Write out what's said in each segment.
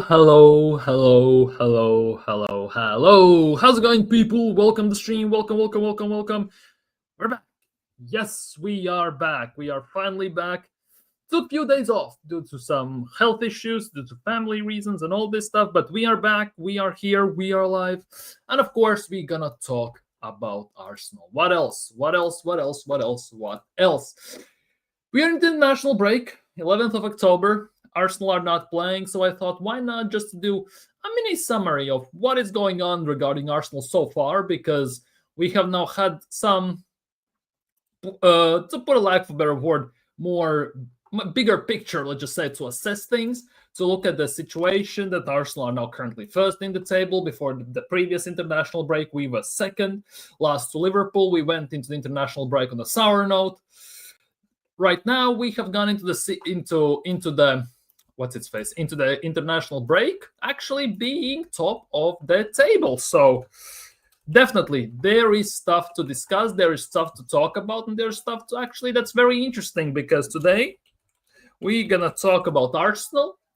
Hello. How's it going, people? Welcome to the stream. Welcome. We're back. Yes, we are back. We are finally back. Took a few days off due to some health issues, due to family reasons and all this stuff, but we are back. We are here. We are live. And of course, we're gonna talk about Arsenal. What else? We are in the international break, 11th of October. Arsenal are not playing, so I thought, why not just do a mini summary of what is going on regarding Arsenal so far, because we have now had some, to put a lack of a better word, bigger picture, let's just say, to assess things, to look at the situation that Arsenal are now currently first in the table. Before the previous international break, we were second, lost to Liverpool. We went into the international break on a sour note. Right now, we have gone into the international break, actually being top of the table. So definitely there is stuff to discuss, there is stuff to talk about, and there's stuff to actually that's very interesting, because today we're gonna talk about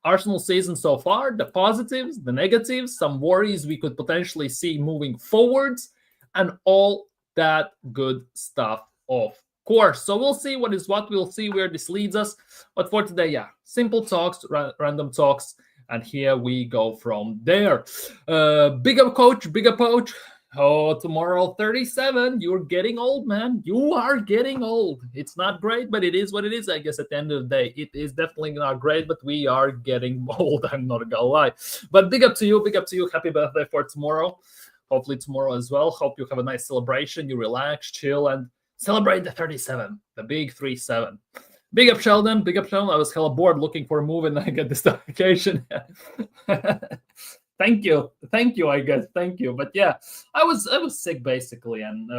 Arsenal season so far, the positives, the negatives, some worries we could potentially see moving forwards, and all that good stuff, of course. So we'll see what is what. We'll see where this leads us. But for today, simple talks, random talks, and here we go from there. Big up, coach. Oh, tomorrow, 37. You're getting old, man. You are getting old. It's not great, but it is what it is, I guess, at the end of the day. It is definitely not great, but we are getting old. I'm not gonna lie. But big up to you. Happy birthday for tomorrow. Hopefully tomorrow as well. Hope you have a nice celebration. You relax, chill, and celebrate the 37, the big 3-7. Big up Sheldon. I was hella bored looking for a move, and I get this notification. Thank you, I guess. Thank you. But yeah, I was sick basically, and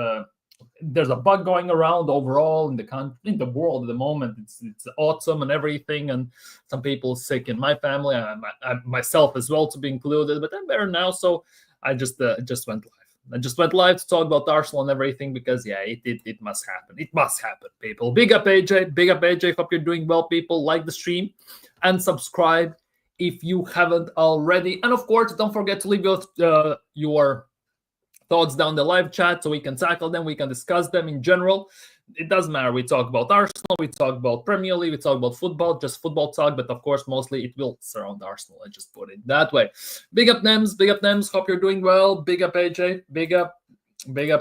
there's a bug going around overall in the world at the moment. It's autumn and everything, and some people sick in my family, I myself as well to be included. But I'm better now, so I just went live. I just went live to talk about Arsenal and everything, because it must happen. It must happen, people. Big up AJ. Hope you're doing well, people. Like the stream and subscribe if you haven't already. And of course, don't forget to leave your thoughts down the live chat so we can tackle them. We can discuss them in general. It doesn't matter. We talk about Arsenal, we talk about Premier League, we talk about football, just football talk. But of course, mostly it will surround Arsenal. I just put it that way. Big up Nems. Hope you're doing well. Big up AJ. Big up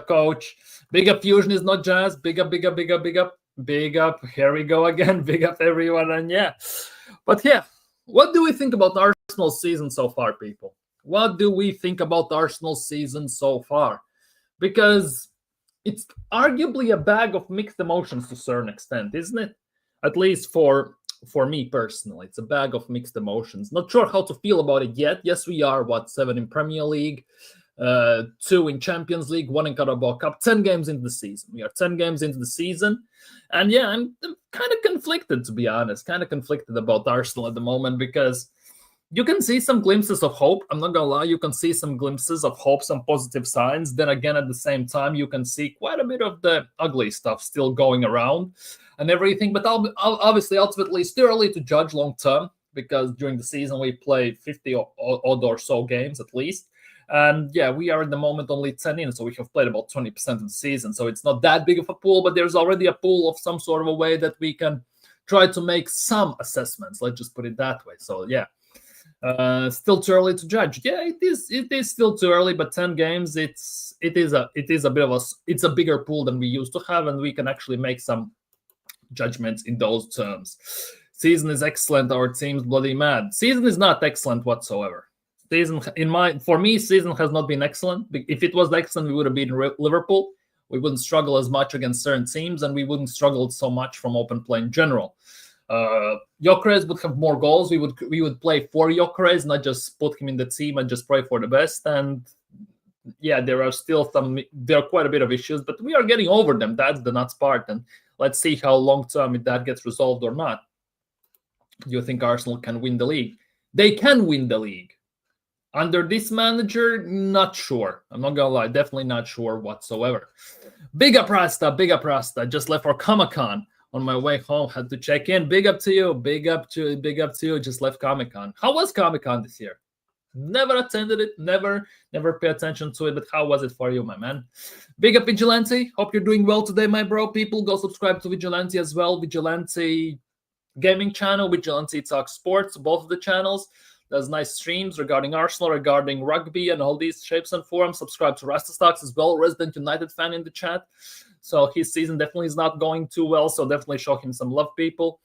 coach. Big up Fusion is not jazz. Big up. Here we go again. Big up everyone. And but what do we think about Arsenal's season so far, people? What do we think about Arsenal's season so far? Because it's arguably a bag of mixed emotions to a certain extent, isn't it? At least for me personally, it's a bag of mixed emotions. Not sure how to feel about it yet. Yes, we are, 7 in Premier League, 2 in Champions League, 1 in Carabao Cup, 10 games into the season. We are 10 games into the season. And I'm kind of conflicted, to be honest. Kind of conflicted about Arsenal at the moment, because you can see some glimpses of hope. I'm not going to lie. You can see some glimpses of hope, some positive signs. Then again, at the same time, you can see quite a bit of the ugly stuff still going around and everything. But obviously, ultimately, it's too early to judge long term, because during the season, we play 50 odd or so games at least. And we are in the moment only 10 in, so we have played about 20% of the season. So it's not that big of a pool, but there's already a pool of some sort of a way that we can try to make some assessments. Let's just put it that way. So still too early to judge. It is still too early, but 10 games, it is a bigger pool than we used to have, and we can actually make some judgments in those terms. Season is excellent. Our team's bloody mad. Season is not excellent whatsoever. Season has not been excellent. If it was excellent, we would have beaten Liverpool. We wouldn't struggle as much against certain teams, and we wouldn't struggle so much from open play in general. Gyökeres would have more goals. We would play for Gyökeres, not just put him in the team and just pray for the best. And there are quite a bit of issues, but we are getting over them. That's the nuts part, and let's see how long term that gets resolved or not. Do you think Arsenal can win the league? They can win the league. Under this manager, not sure. I'm not gonna lie, definitely not sure whatsoever. Big up Rasta. Just left for Comic-Con. on my way home. Had to check in. Big up to you. Big up to you. Just left Comic-Con. How was Comic-Con this year? Never attended it. Never pay attention to it. But how was it for you, my man? Big up Vigilante. Hope you're doing well today, my bro. People, go subscribe to Vigilante as well. Vigilante gaming channel, Vigilante Talk Sports, both of the channels. Does nice streams regarding Arsenal, regarding rugby, and all these shapes and forms. Subscribe to Rasta Stocks as well, Resident United fan in the chat. So his season definitely is not going too well. So definitely show him some love, people.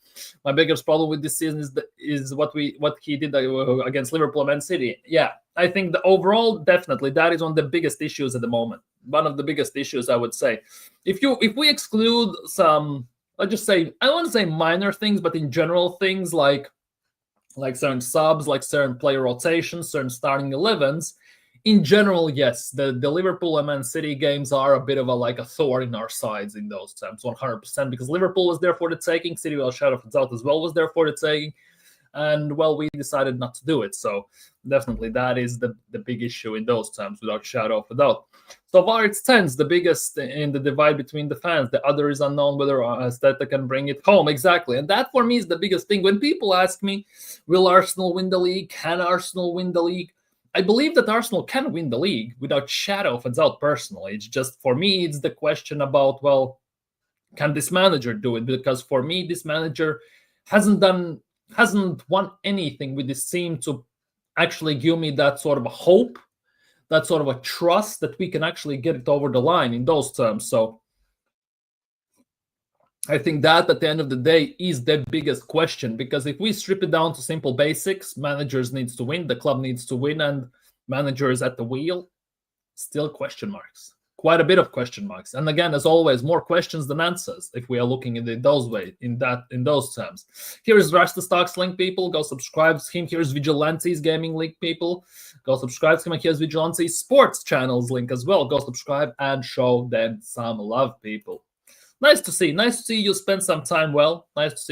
My biggest problem with this season is what he did against Liverpool and Man City. Yeah, I think the overall, definitely that is one of the biggest issues at the moment. One of the biggest issues, I would say. If we exclude some, let's just say, I don't want to say minor things, but in general things like certain subs, like certain player rotations, certain starting 11s, in general, yes, the Liverpool and Man City games are a bit of a thorn in our sides in those times, 100%, because Liverpool was there for the taking, City, well, shadow of doubt as well, was there for the taking, and, well, we decided not to do it. So definitely that is the big issue in those times, without shadow of a doubt. So far it's tense, the biggest in the divide between the fans. The other is unknown whether Arteta can bring it home. Exactly. And that for me is the biggest thing. When people ask me, will Arsenal win the league? Can Arsenal win the league? I believe that Arsenal can win the league without shadow of a doubt personally. It's just, for me, it's the question about, well, can this manager do it? Because for me, this manager hasn't won anything with this team to actually give me that sort of a hope, that sort of a trust that we can actually get it over the line in those terms. So I think that at the end of the day is the biggest question, because if we strip it down to simple basics, managers needs to win, the club needs to win, and managers at the wheel, still question marks. Quite a bit of question marks. And again, as always, more questions than answers if we are looking at it those way, in those terms. Here is Rasta Stocks link, people. Go subscribe to him. Here's Vigilante's gaming link, people. Go subscribe to him. And here's Vigilante's sports channels link as well. Go subscribe and show them some love, people. Nice to see you spend some time well. Nice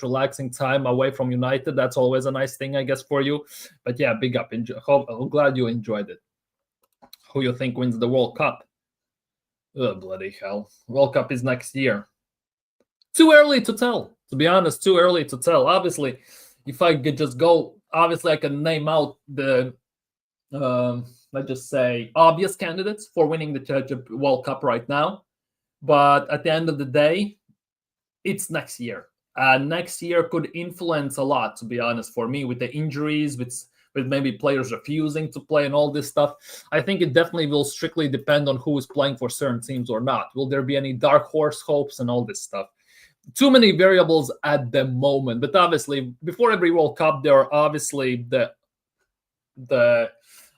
relaxing time away from United. That's always a nice thing, I guess, for you. But yeah, big up. I'm glad you enjoyed it. Who you think wins the World Cup? Oh, bloody hell. World Cup is next year. Too early to tell. To be honest, too early to tell. Obviously, if I could just go, obviously I can name out the, let's just say, obvious candidates for winning the World Cup right now. But at the end of the day, it's next year. Next year could influence a lot, to be honest, for me, with the injuries, with maybe players refusing to play and all this stuff. I think it definitely will strictly depend on who is playing for certain teams or not. Will there be any dark horse hopes and all this stuff? Too many variables at the moment. But obviously, before every World Cup, there are obviously the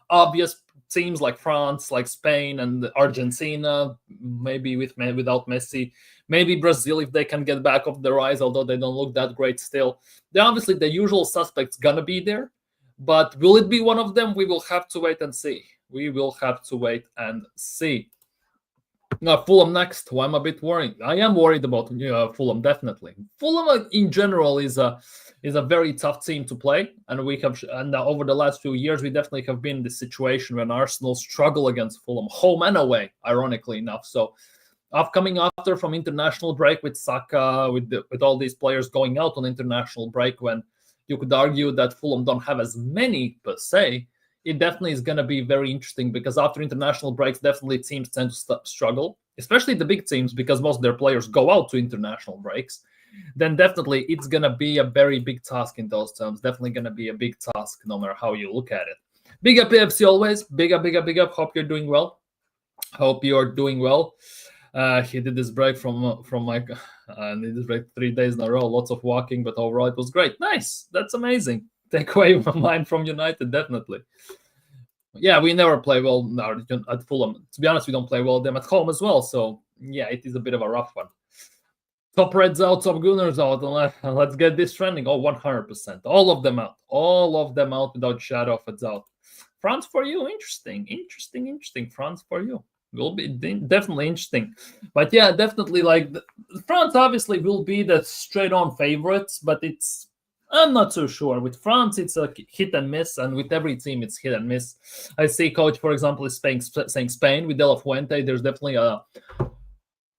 obvious teams like France, like Spain, and Argentina, maybe without Messi. Maybe Brazil, if they can get back off the rise, although they don't look that great still. They're obviously the usual suspects going to be there. But will it be one of them? We will have to wait and see. Now, Fulham next, who I'm a bit worried. I am worried about Fulham, definitely. Fulham in general is a very tough team to play. And over the last few years, we definitely have been in this situation when Arsenal struggle against Fulham, home and away, ironically enough. So coming after from international break with Saka, with all these players going out on international break, when you could argue that Fulham don't have as many per se, it definitely is going to be very interesting, because after international breaks, definitely teams tend to struggle, especially the big teams, because most of their players go out to international breaks. Then definitely it's going to be a very big task in those terms. Definitely going to be a big task no matter how you look at it. Big up AFC always. Big up. Hope you're doing well. He did this break from my did this break 3 days in a row. Lots of walking, but overall it was great. Nice. That's amazing. Take away my mind from United, definitely. Yeah, we never play well at Fulham. To be honest, we don't play well them at home as well. So yeah, it is a bit of a rough one. Top Reds out, top Gooners out, and let's get this trending. Oh, 100%. All of them out without shadow of a doubt. France for you, interesting. France for you. Will be definitely interesting. But yeah, definitely France obviously will be the straight on favorites, but I'm not too sure. With France, it's a hit and miss, and with every team, it's hit and miss. I see coach, for example, is saying Spain with De La Fuente. There's definitely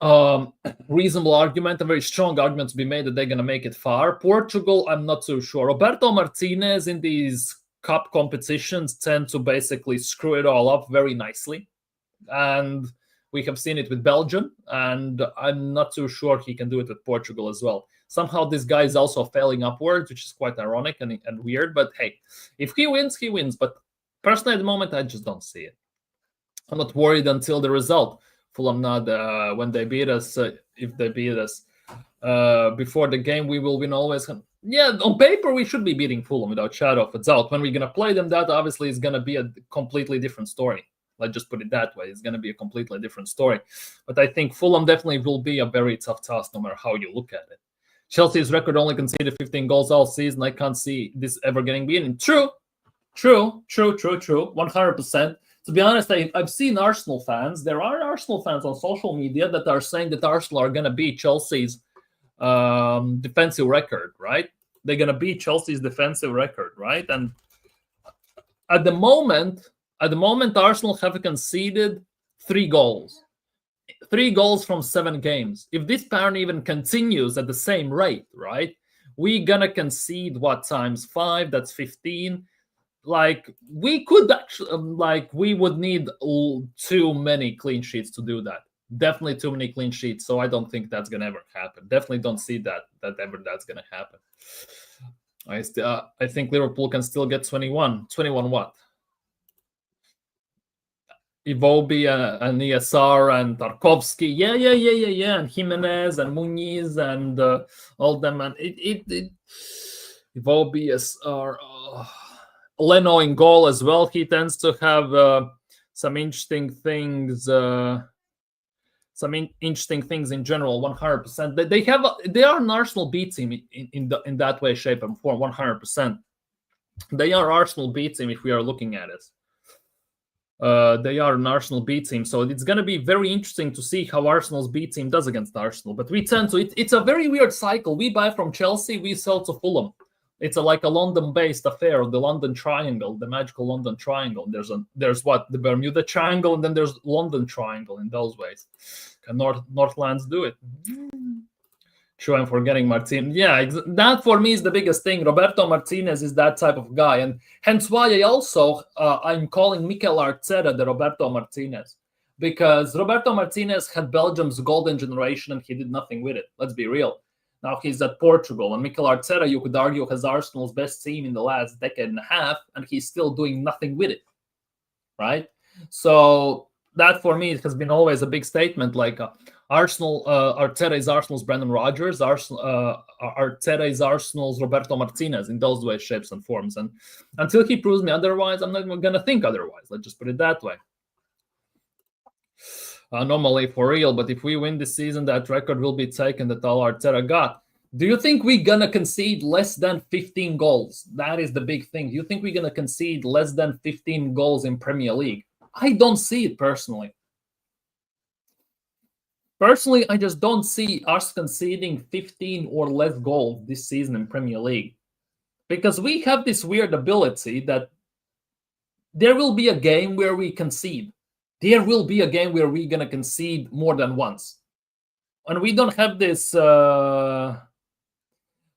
Um, Reasonable argument, a very strong argument to be made that they're going to make it far. Portugal, I'm not so sure. Roberto Martinez in these cup competitions tend to basically screw it all up very nicely. And we have seen it with Belgium, and I'm not too sure he can do it with Portugal as well. Somehow this guy is also failing upwards, which is quite ironic and weird. But hey, if he wins, he wins. But personally, at the moment, I just don't see it. I'm not worried until the result. Fulham not when they beat us. If they beat us before the game, we will win always. Yeah, on paper we should be beating Fulham without shadow of a doubt. When we're gonna play them, that obviously is gonna be a completely different story. Let's just put it that way. It's gonna be a completely different story. But I think Fulham definitely will be a very tough task, no matter how you look at it. Chelsea's record only conceded 15 goals all season. I can't see this ever getting beaten. True, 100%. To be honest, I've seen Arsenal fans. There are Arsenal fans on social media that are saying that Arsenal are going to beat Chelsea's defensive record, right? They're going to beat Chelsea's defensive record, right? And at the moment, Arsenal have conceded 3 goals. 3 goals from 7 games. If this pattern even continues at the same rate, right? We're going to concede what times 5? That's 15. Like we could actually, we would need too many clean sheets to do that. Definitely too many clean sheets. So I don't think that's gonna ever happen. Definitely don't see that's gonna happen. I think Liverpool can still get 21. 21 what? Iwobi and ESR and Tarkovsky. Yeah. And Jimenez and Muniz and all them. And Iwobi, ESR. Leno in goal as well. He tends to have some interesting things. Interesting things in general. 100%. They are an Arsenal B team in that way, shape, and form. 100%. They are Arsenal B team if we are looking at it. They are an Arsenal B team, so it's going to be very interesting to see how Arsenal's B team does against Arsenal. But we tend to. It's a very weird cycle. We buy from Chelsea, we sell to Fulham. It's like a London-based affair, the London Triangle, the magical London Triangle. There's what the Bermuda Triangle, and then there's London Triangle in those ways. Can Northlands do it? True, I'm forgetting Martin. Yeah, that for me is the biggest thing. Roberto Martinez is that type of guy, and hence why I'm calling Mikel Arteta the Roberto Martinez, because Roberto Martinez had Belgium's golden generation and he did nothing with it. Let's be real. Now he's at Portugal, and Mikel Arteta, you could argue, has Arsenal's best team in the last decade and a half, and he's still doing nothing with it, right? So that for me has been always a big statement. Like Arteta is Arsenal's Brendan Rodgers. Arteta is Arsenal's Roberto Martinez in those ways, shapes, and forms. And until he proves me otherwise, I'm not even gonna think otherwise. Let's just put it that way. Normally for real, but if we win this season, that record will be taken that all Arteta got. Do you think we're going to concede less than 15 goals? That is the big thing. Do you think we're going to concede less than 15 goals in Premier League? I don't see it personally. Personally, I just don't see us conceding 15 or less goals this season in Premier League. Because we have this weird ability that there will be a game where we concede. There will be a game where we're going to concede more than once. And we don't have this, how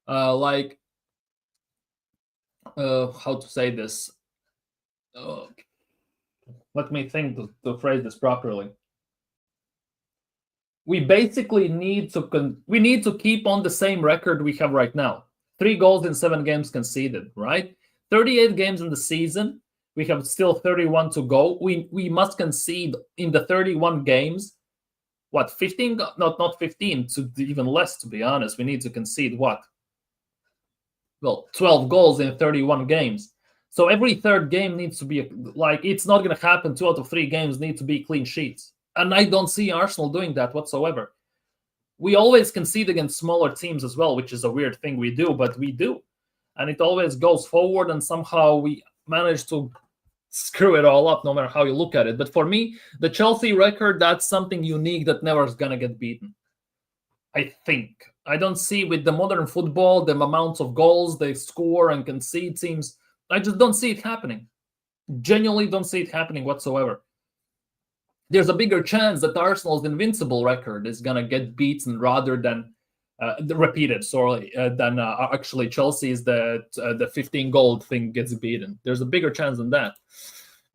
to say this? Let me think to phrase this properly. We basically need to keep on the same record we have right now. 3 goals in 7 games conceded, right? 38 games in the season. We have still 31 to go. We must concede in the 31 games. What, 15? Not 15, to even less, to be honest. We need to concede what? Well, 12 goals in 31 games. So every third game needs to be, it's not going to happen. 2 out of 3 games need to be clean sheets. And I don't see Arsenal doing that whatsoever. We always concede against smaller teams as well, which is a weird thing we do, but we do. And it always goes forward, and somehow we manage to screw it all up no matter how you look at it. But for me, the Chelsea record, that's something unique that never is going to get beaten. I think. I don't see with the modern football, the amounts of goals they score and concede teams. I just don't see it happening. Genuinely don't see it happening whatsoever. there's a bigger chance that Arsenal's invincible record is going to get beaten rather than repeated, sorry, than actually Chelsea's the 15 goal thing gets beaten. There's a bigger chance than that.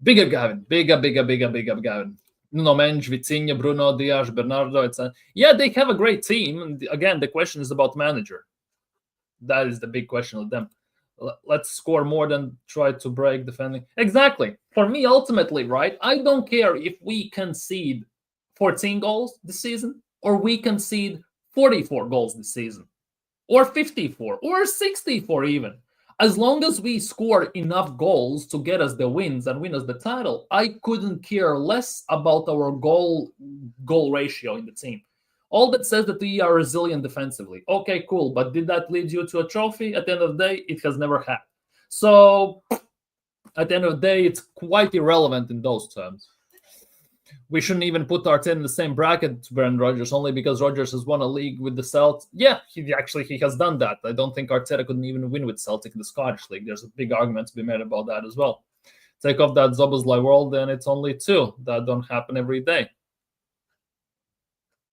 Bigger Gavin, bigger Gavin. Nuno Mendes, Vitinha, Bruno, Diaz, Bernardo, etc. Yeah, they have a great team. And again, the question is about manager. That is the big question with them. Let's score more than try to break defending. Exactly. For me, ultimately, right, I don't care if we concede 14 goals this season or we concede 44 goals this season or 54 or 64 even. As long as we score enough goals to get us the wins and win us the title, I couldn't care less about our goal ratio in the team. All that says that we are resilient defensively. Okay, cool. But did that lead you to a trophy? At the end of the day, it has never had. So at the end of the day, it's quite irrelevant in those terms. We shouldn't even put Arteta in the same bracket to Brendan Rodgers only because Rodgers has won a league with the Celtics. Yeah, he has done that. I don't think Arteta couldn't even win with Celtic in the Scottish League. There's a big argument to be made about that as well. Take off that Zobozlai world, and it's only 2. That don't happen every day.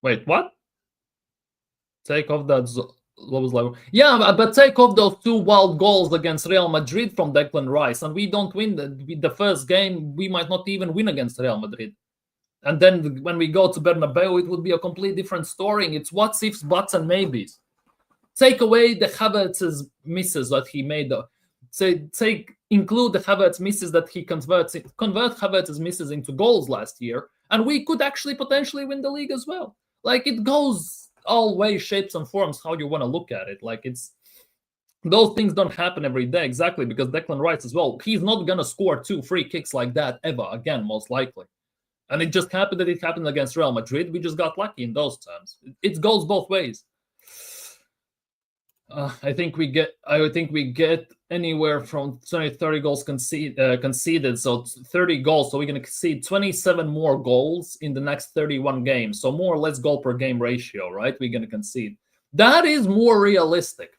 Wait, what? Take off that Zobozlai. Yeah, but take off those 2 wild goals against Real Madrid from Declan Rice, and we don't win the first game. We might not even win against Real Madrid. And then when we go to Bernabeu, it would be a completely different story. It's what's ifs, buts, and maybes. Take away the Havertz's misses that he made. Include the Havertz misses that he convert Havertz's misses into goals last year, and we could actually potentially win the league as well. Like, it goes all ways, shapes, and forms how you want to look at it. Like, it's those things don't happen every day, exactly, because Declan Rice as well, he's not gonna score 2 free kicks like that ever again, most likely. And it just happened that it happened against Real Madrid. We just got lucky in those terms. It goes both ways. I think we get anywhere from 20-30 goals conceded. So 30 goals. So we're going to concede 27 more goals in the next 31 games. So more or less goal per game ratio, right? We're going to concede. That is more realistic.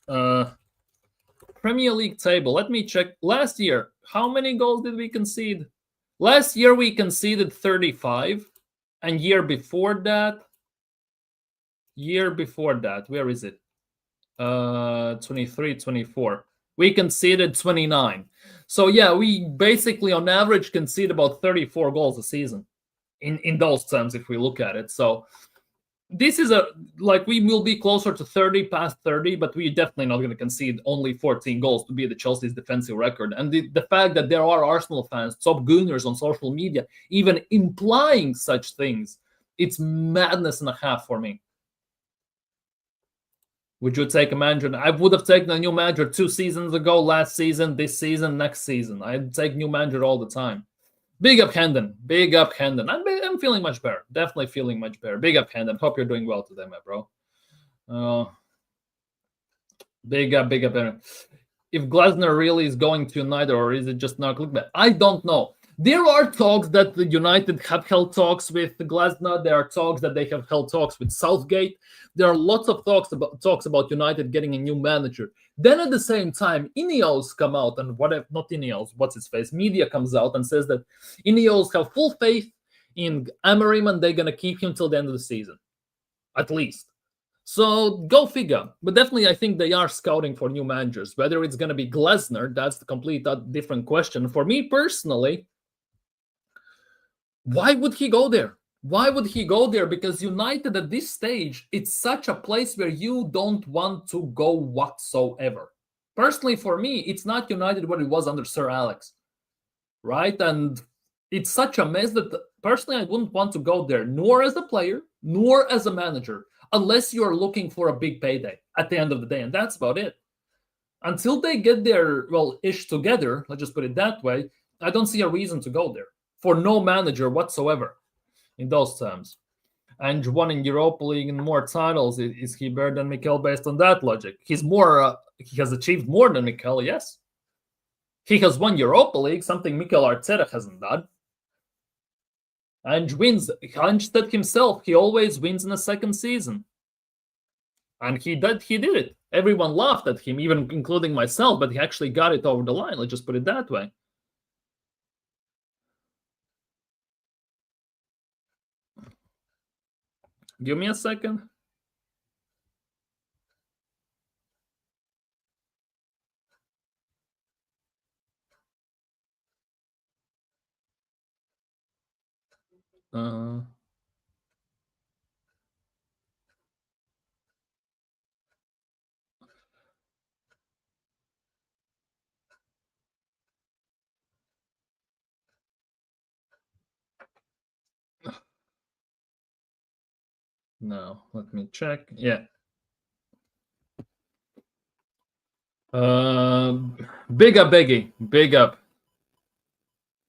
Premier League table. Let me check. Last year, how many goals did we concede? Last year, we conceded 35. And year before that, where is it? 23, 24. We conceded 29. So, yeah, we basically, on average, concede about 34 goals a season in those terms, if we look at it. So, this is we will be closer to 30, past 30, but we're definitely not going to concede only 14 goals to be the Chelsea's defensive record. And the fact that there are Arsenal fans, top Gooners on social media, even implying such things, it's madness and a half for me. Would you take a manager? I would have taken a new manager 2 seasons ago, last season, this season, next season. I'd take new manager all the time. Big up, Hendon. Big up, Hendon. I'm feeling much better. Definitely feeling much better. Big up, Hendon. Hope you're doing well today, my bro. Big up, Hendon. If Glasner really is going to United, or is it just not clickbait? I don't know. There are talks that the United have held talks with Glasner. There are talks that they have held talks with Southgate. There are lots of talks about United getting a new manager. Then at the same time, Ineos come out and not Ineos, what's his face? Media comes out and says that Ineos have full faith in Amorim and they're going to keep him till the end of the season, at least. So go figure. But definitely, I think they are scouting for new managers. Whether it's going to be Glasner, that's the complete different question. For me personally, why would he go there? Why would he go there? Because United at this stage, it's such a place where you don't want to go whatsoever. Personally, for me, it's not United what it was under Sir Alex, right? And it's such a mess that personally, I wouldn't want to go there, nor as a player, nor as a manager, unless you're looking for a big payday at the end of the day. And that's about it. Until they get their, ish together, let's just put it that way, I don't see a reason to go there for no manager whatsoever. In those terms. And won in Europa League and more titles. Is he better than Mikel based on that logic? He has achieved more than Mikel, yes. He has won Europa League, something Mikel Arteta hasn't done. And wins. Anstead himself, he always wins in the second season. And he did it. Everyone laughed at him, even including myself, but he actually got it over the line. Let's just put it that way. Give me a second. Uh, no, let me check. Yeah. Uh, Big up, Biggie.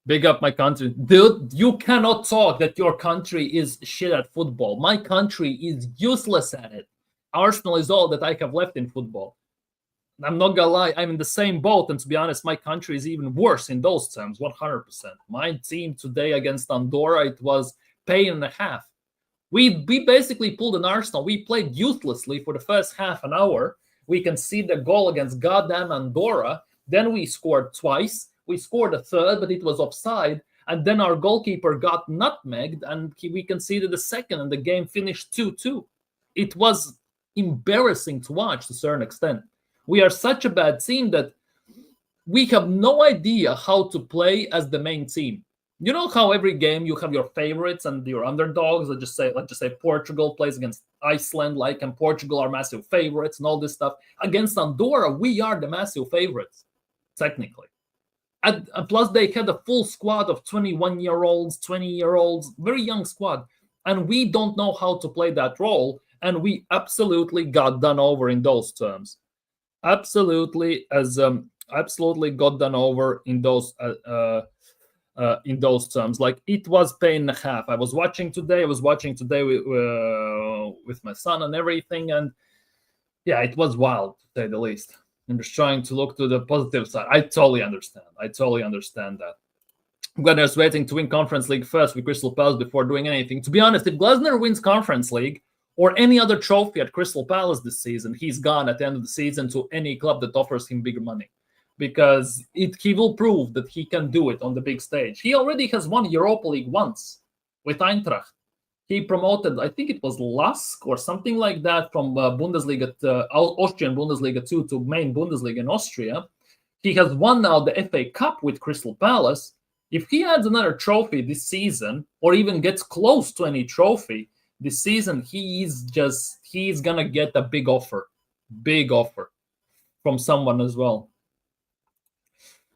Big up my country. Dude, you cannot talk that your country is shit at football. My country is useless at it. Arsenal is all that I have left in football. I'm not gonna lie, I'm in the same boat, and to be honest, my country is even worse in those terms, 100%. My team today against Andorra, it was pain and a half. We basically pulled an Arsenal. We played uselessly for the first half an hour. We conceded a goal against goddamn Andorra. Then we scored twice. We scored a third, but it was offside. And then our goalkeeper got nutmegged, and we conceded a second, and the game finished 2-2. It was embarrassing to watch to a certain extent. We are such a bad team that we have no idea how to play as the main team. You know how every game you have your favorites and your underdogs. Let's just say Portugal plays against Iceland, like, and Portugal are massive favorites and all this stuff. Against Andorra, we are the massive favorites, technically. And plus, they had a full squad of 21-year-olds, 20-year-olds, very young squad, and we don't know how to play that role, and we absolutely got done over in those terms. Absolutely, absolutely got done over in those terms. Like, it was pain and a half. I was watching today with my son and everything, and yeah, it was wild to say the least. I'm just trying to look to the positive side. I totally understand that. Glasner's waiting to win Conference League first with Crystal Palace before doing anything. To be honest, if Glasner wins Conference League or any other trophy at Crystal Palace this season, he's gone at the end of the season to any club that offers him bigger money, because he will prove that he can do it on the big stage. He already has won Europa League once with Eintracht. He promoted, I think it was Lask or something like that, from Bundesliga, Austrian Bundesliga 2 to main Bundesliga in Austria. He has won now the FA Cup with Crystal Palace. If he adds another trophy this season, or even gets close to any trophy this season, he's gonna get a big offer from someone as well.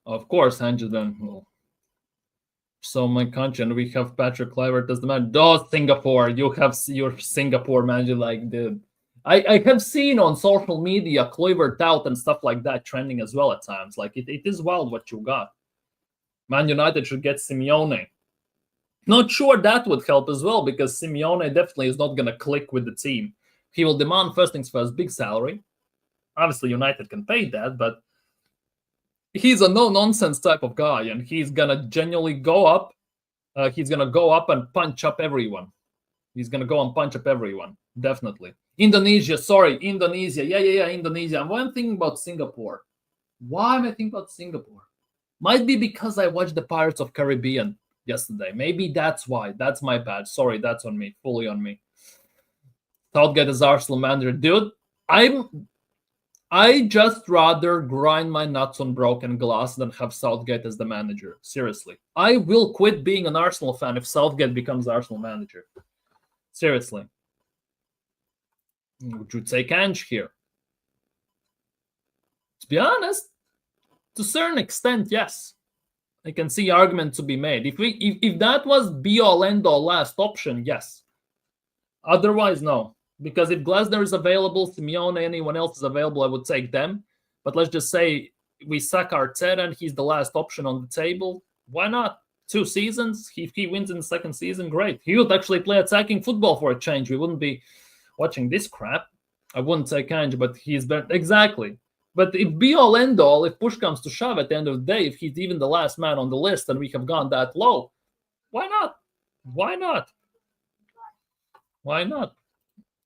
Of course, Angelan. So my country, and we have Patrick Kluivert as the man. Oh, Singapore, you have your Singapore manager, like, dude. I have seen on social media Kluivert out and stuff like that trending as well at times. Like, it is wild what you got. Man United should get Simeone. Not sure that would help as well, because Simeone definitely is not going to click with the team. He will demand, first things first, big salary. Obviously, United can pay that, but he's a no-nonsense type of guy, and he's going to genuinely go up. He's going to go up and punch up everyone. Definitely. Indonesia. Yeah, Indonesia. Why am I thinking about Singapore? Why am I thinking about Singapore? Might be because I watched the Pirates of Caribbean yesterday. Maybe that's why. That's my bad. Sorry, that's on me. Fully on me. Southgate as Arsenal manager. Dude, I just rather grind my nuts on broken glass than have Southgate as the manager. Seriously. I will quit being an Arsenal fan if Southgate becomes Arsenal manager. Seriously. Would you take Ange here? To be honest, to a certain extent, yes. I can see argument to be made. If that was be all end all last option, yes. Otherwise, no. Because if Glasner is available, Simeone, anyone else is available, I would take them. But let's just say we sack Arteta and he's the last option on the table. Why not? 2 seasons. If he wins in the second season, great. He would actually play attacking football for a change. We wouldn't be watching this crap. I wouldn't take Ange, but he's better. Exactly. But if be all end all, if push comes to shove at the end of the day, if he's even the last man on the list and we have gone that low, why not? Why not? Why not?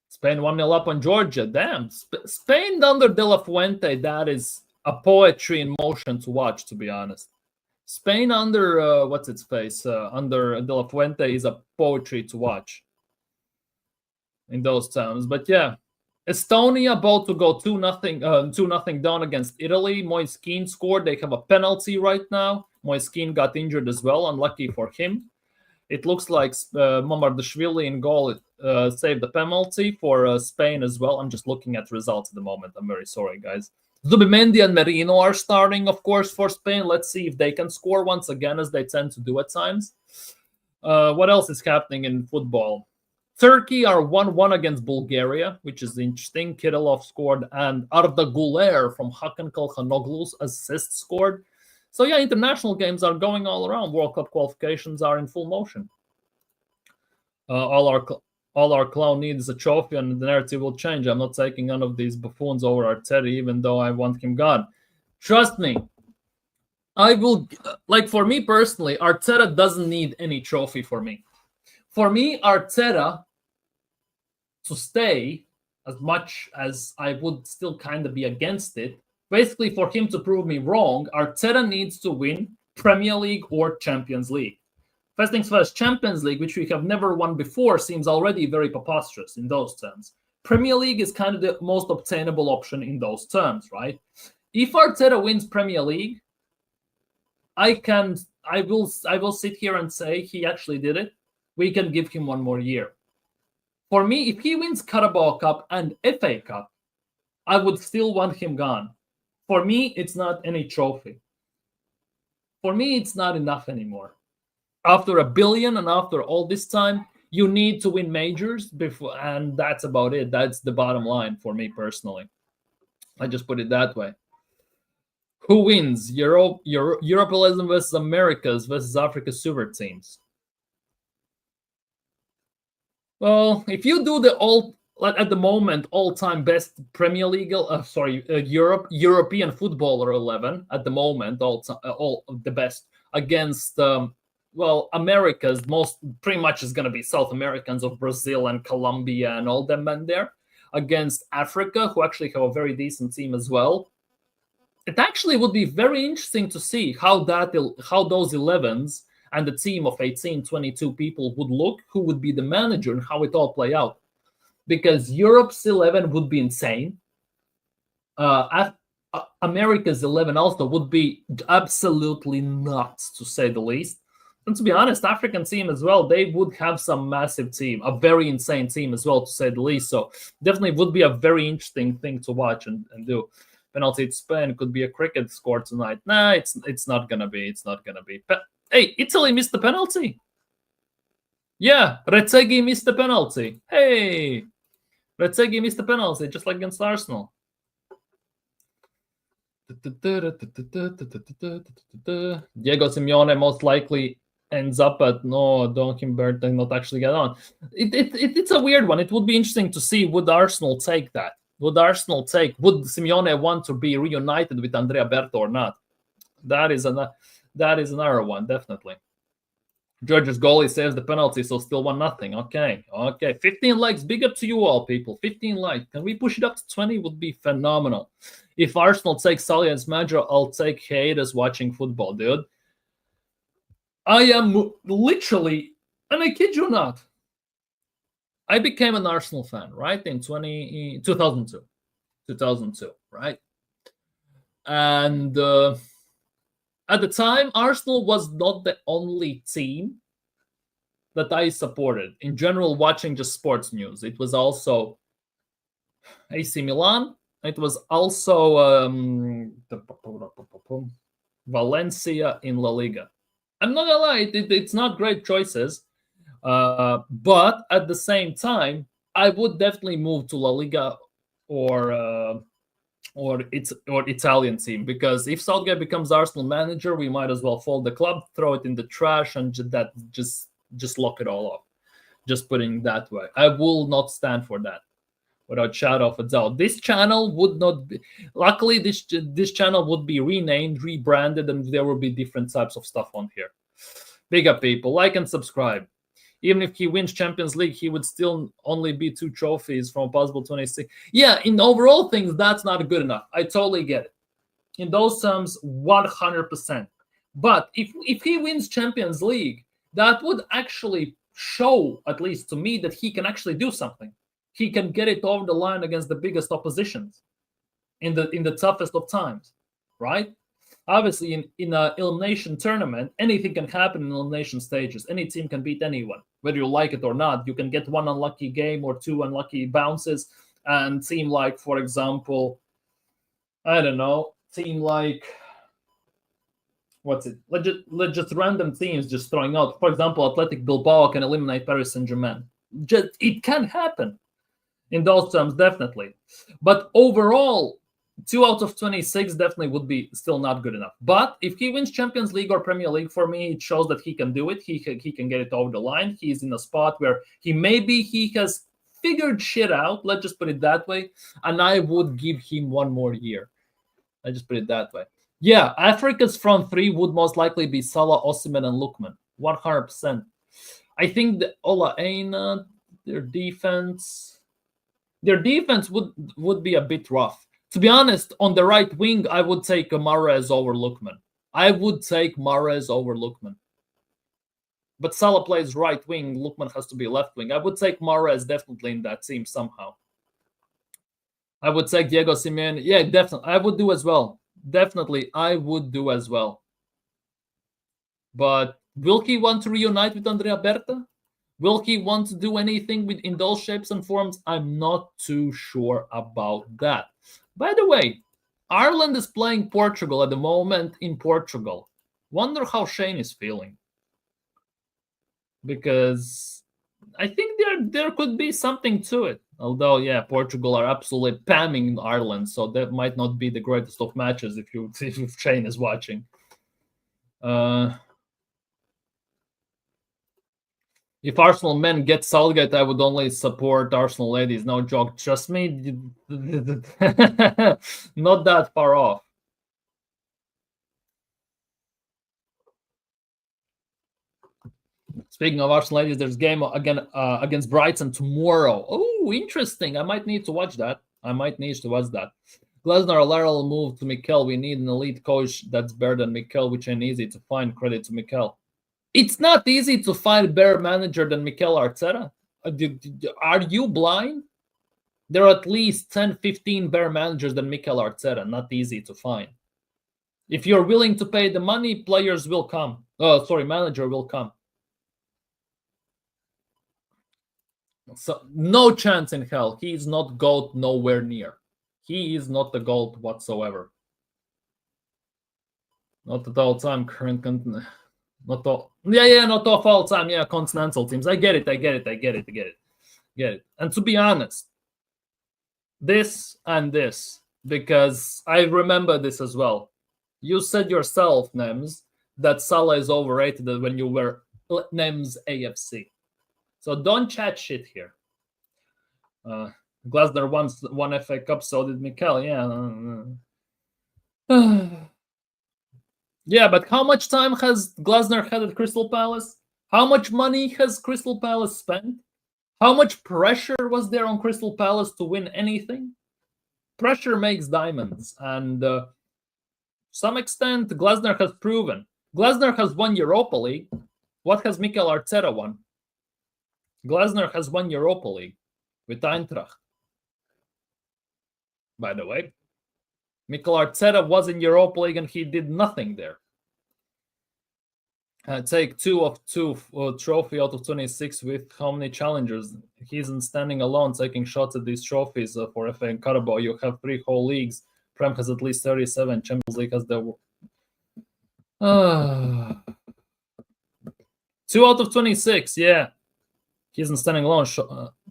Spain 1-0 up on Georgia. Damn. Spain under De La Fuente, that is a poetry in motion to watch, to be honest. Spain under, under De La Fuente is a poetry to watch. in those terms. But yeah, Estonia about to go 2-0 down against Italy. Moiskin scored. They have a penalty right now. Moiskin got injured as well, unlucky for him. It looks like Mamardashvili in goal saved the penalty for Spain as well. I'm just looking at results at the moment. I'm very sorry, guys. Zubimendi and Merino are starting, of course, for Spain. Let's see if they can score once again, as they tend to do at times. What else is happening in football? Turkey are 1-1 against Bulgaria, which is interesting. Kirillov scored, and Arda Güler from Hakan Kalhanoglu's assist scored. So yeah, international games are going all around. World Cup qualifications are in full motion. All our clown needs is a trophy, and the narrative will change. I'm not taking none of these buffoons over Arteta, even though I want him gone. Trust me, I will. Like, for me personally, Arteta doesn't need any trophy for me. For me, Arteta to stay, as much as I would still kind of be against it, basically for him to prove me wrong, Arteta needs to win Premier League or Champions League. First things first, Champions League, which we have never won before, seems already very preposterous in those terms. Premier League is kind of the most obtainable option in those terms, right? If Arteta wins Premier League, I will sit here and say he actually did it. We can give him one more year. For me, if he wins Carabao Cup and FA Cup, I would still want him gone. For me, it's not any trophy. For me, it's not enough anymore. After $1 billion and after all this time, you need to win majors before, and that's about it. That's the bottom line for me personally. I just put it that way. Who wins? Europeanism versus Americas versus Africa super teams. Well, if you do the at the moment all-time best Premier League, European footballer 11 at the moment, all the best against America's most pretty much is going to be South Americans of Brazil and Colombia and all them men there against Africa, who actually have a very decent team as well. It actually would be very interesting to see how those 11s and the team of 18, 22 people would look, who would be the manager, and how it all play out. Because Europe's 11 would be insane. America's 11 also would be absolutely nuts, to say the least. And to be honest, African team as well, they would have some massive team, a very insane team as well, to say the least. So definitely would be a very interesting thing to watch and do. Penalty to Spain could be a cricket score tonight. Nah, it's not gonna be. It's not gonna be. Hey, Italy missed the penalty. Yeah, Retegui missed the penalty. Hey, Retegui missed the penalty, just like against Arsenal. Diego Simeone most likely ends up at Don Humberto not actually get on. It's a weird one. It would be interesting to see, would Arsenal take that? Would Simeone want to be reunited with Andrea Berto or not? That is another one, definitely. George's goalie saves the penalty, so still 1-0. Okay. 15 likes. Big up to you all, people. 15 likes. Can we push it up to 20? Would be phenomenal. If Arsenal takes Sully as manager, I'll take haters watching football, dude. I am literally, and I kid you not, I became an Arsenal fan, right, in 2002. 2002, right? And at the time, Arsenal was not the only team that I supported. In general, watching just sports news, it was also AC Milan. It was also Valencia in La Liga. I'm not gonna lie, it's not great choices. But at the same time, I would definitely move to La Liga or Italian team, because if Southgate becomes Arsenal manager, we might as well fold the club, throw it in the trash, and just lock it all up. Just putting it that way. I will not stand for that, without shadow of a doubt. This channel would not be. Luckily, this channel would be renamed, rebranded, and there will be different types of stuff on here. Big up, people. Like and subscribe. Even if he wins Champions League, he would still only be 2 trophies from a possible 26. Yeah, in overall things, that's not good enough. I totally get it. In those terms, 100%. But if he wins Champions League, that would actually show, at least to me, that he can actually do something. he can get it over the line against the biggest oppositions in the toughest of times, right? Obviously, in an elimination tournament, anything can happen in elimination stages. Any team can beat anyone, whether you like it or not. You can get one unlucky game or two unlucky bounces, and team like, for example, I don't know, team like what's it? Let's just random teams just throwing out. For example, Athletic Bilbao can eliminate Paris Saint-Germain. Just it can happen in those terms, definitely. But overall, 2 out of 26 definitely would be still not good enough. But if he wins Champions League or Premier League, for me, it shows that he can do it. He can get it over the line. He's in a spot where he has figured shit out. Let's just put it that way. And I would give him one more year. I just put it that way. Yeah, Africa's front three would most likely be Salah, Osimhen, and Lukman. 100%. I think the Ola Aina, their defense would be a bit rough. To be honest, on the right wing, I would take Mahrez over Lukman. But Salah plays right wing. Lukman has to be left wing. I would take Mahrez definitely in that team somehow. I would take Diego Simeone. Yeah, definitely. I would do as well. Definitely, I would do as well. But will he want to reunite with Andrea Berta? Will he want to do anything in those shapes and forms? I'm not too sure about that. By the way, Ireland is playing Portugal at the moment in Portugal. Wonder how Shane is feeling. Because I think there could be something to it. Although, yeah, Portugal are absolutely pamming Ireland, so that might not be the greatest of matches if Shane is watching. If Arsenal men get Southgate, I would only support Arsenal ladies. No joke. Trust me, not that far off. Speaking of Arsenal ladies, there's a game again against Brighton tomorrow. Oh, interesting. I might need to watch that. Glasner, a lateral move to Mikel. We need an elite coach that's better than Mikel, which ain't easy to find. Credit to Mikel. It's not easy to find a better manager than Mikel Arteta. Are you blind? There are at least 10, 15 better managers than Mikel Arteta. Not easy to find. If you're willing to pay the money, players will come. Oh, sorry, manager will come. So no chance in hell. He is not GOAT, nowhere near. He is not the GOAT whatsoever. Not at all time current. Not all. Yeah, not of all time. Yeah, continental teams. I get it. And to be honest, this and this, because I remember this as well. You said yourself, Nems, that Salah is overrated when you were Nems AFC. So don't chat shit here. Glasner won FA Cup, so did Mikel. Yeah. Yeah, but how much time has Glasner had at Crystal Palace? How much money has Crystal Palace spent? How much pressure was there on Crystal Palace to win anything? Pressure makes diamonds, and to some extent, Glasner has proven. Glasner has won Europa League. What has Mikel Arteta won? Glasner has won Europa League with Eintracht. By the way, Mikel Arteta was in Europa League and he did nothing there. Take 2 of 2 trophy out of 26 with how many challengers? He isn't standing alone taking shots at these trophies for FA and Carabao. You have 3 whole leagues. Prem has at least 37. Champions League has the 2 out of 26. Yeah, he isn't standing alone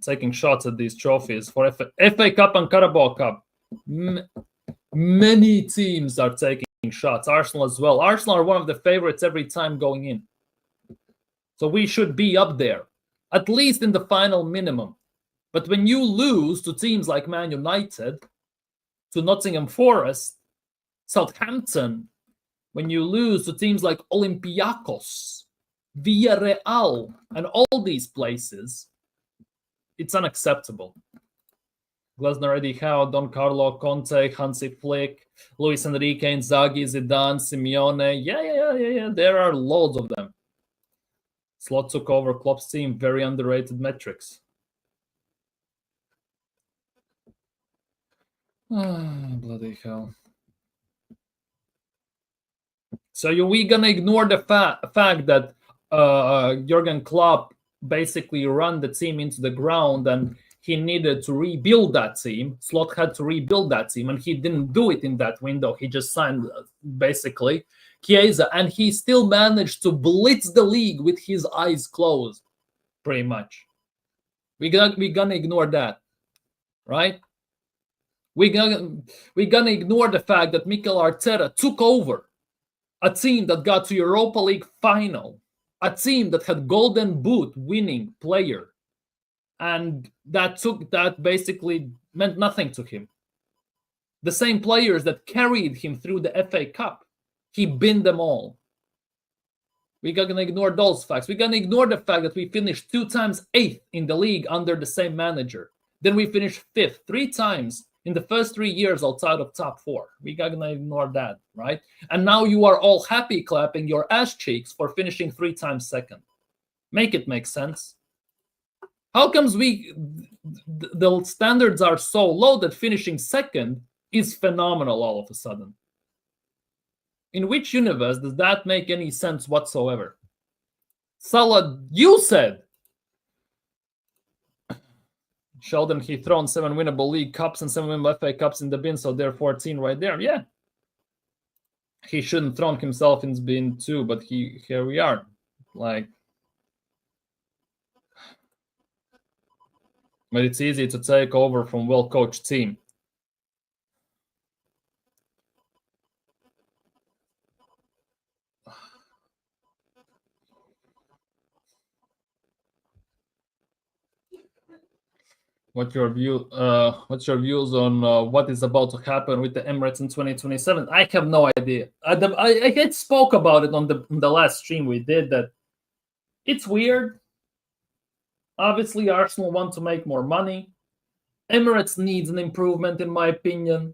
taking shots at these trophies for FA Cup and Carabao Cup. Many teams are taking shots. Arsenal as well. Arsenal are one of the favorites every time going in. So we should be up there, at least in the final minimum. But when you lose to teams like Man United, to Nottingham Forest, Southampton, when you lose to teams like Olympiacos, Villarreal, and all these places, it's unacceptable. Glasner, Eddie Howe, Don Carlo, Conte, Hansi Flick, Luis Enrique, Inzaghi, Zidane, Simeone. Yeah. There are loads of them. Slot took over Klopp's team. Very underrated metrics. Bloody hell. So we gonna ignore the fact that Jurgen Klopp basically ran the team into the ground, and he needed to rebuild that team. Slot had to rebuild that team, and he didn't do it in that window. He just signed basically Chiesa, and he still managed to blitz the league with his eyes closed, pretty much. We gonna ignore that, right? We're gonna ignore the fact that Mikel Arteta took over a team that got to Europa League final, a team that had Golden Boot winning player, and that basically meant nothing to him. The same players that carried him through the FA Cup, he binned them all. We're gonna ignore those facts. We're gonna ignore the fact that we finished 2 times 8th in the league under the same manager. Then we finished 5th 3 times in the first 3 years outside of top 4. We're gonna ignore that, right? And now you are all happy clapping your ass cheeks for finishing 3 times 2nd. Make it make sense. How comes the standards are so low that finishing 2nd is phenomenal all of a sudden? In which universe does that make any sense whatsoever? Salah, you said Sheldon, he thrown 7 winnable league cups and 7 winnable FA cups in the bin, so they're 14 right there. Yeah. He shouldn't thrown himself in the bin too, but here we are. Like, but it's easy to take over from well-coached team. What's your views on what is about to happen with the Emirates in 2027? I have no idea. I had spoke about it on the last stream we did, that it's weird. Obviously, Arsenal want to make more money. Emirates needs an improvement, in my opinion.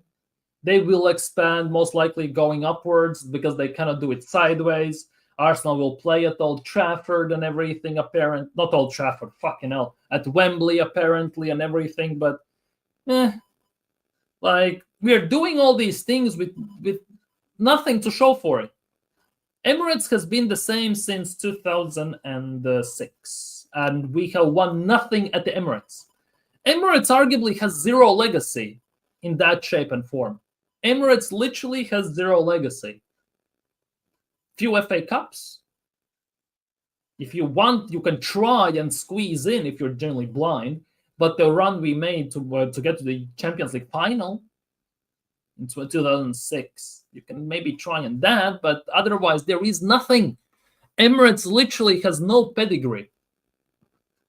They will expand, most likely going upwards, because they cannot do it sideways. Arsenal will play at Old Trafford and everything, apparent. Not Old Trafford, fucking hell. At Wembley, apparently, and everything, but like, we're doing all these things with nothing to show for it. Emirates has been the same since 2006, and we have won nothing at the Emirates. Emirates arguably has zero legacy in that shape and form. Emirates literally has zero legacy. Few FA Cups. If you want, you can try and squeeze in if you're generally blind. But the run we made to get to the Champions League final in 2006, you can maybe try and that, but otherwise there is nothing. Emirates literally has no pedigree.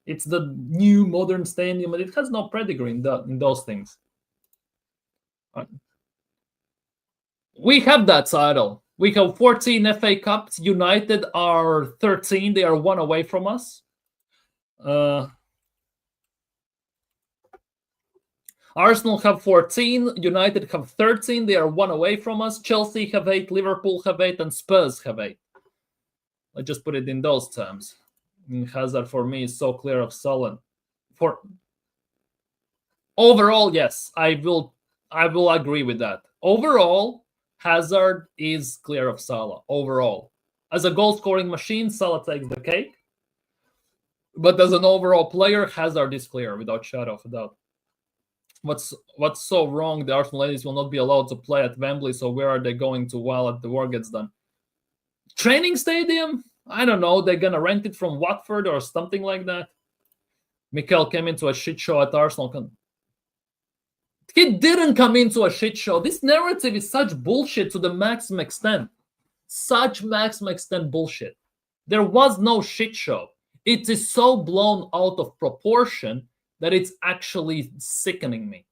It's the new modern stadium, but it has no pedigree in those things. We have that title. We have 14 FA Cups. United are 13. They are 1 away from us. Arsenal have 14. United have 13. They are 1 away from us. Chelsea have 8. Liverpool have 8. And Spurs have 8. I just put it in those terms. Hazard, for me, is so clear of Salah. For overall, yes, I will agree with that. Overall, Hazard is clear of Salah, overall. As a goal-scoring machine, Salah takes the cake. But as an overall player, Hazard is clear, without shadow of a doubt. What's so wrong? The Arsenal ladies will not be allowed to play at Wembley, so where are they going to while the war gets done? Training stadium? I don't know. They're going to rent it from Watford or something like that. Mikel came into a shit show at Arsenal. He didn't come into a shit show. This narrative is such bullshit to the maximum extent. Such maximum extent bullshit. There was no shit show. It is so blown out of proportion that it's actually sickening me.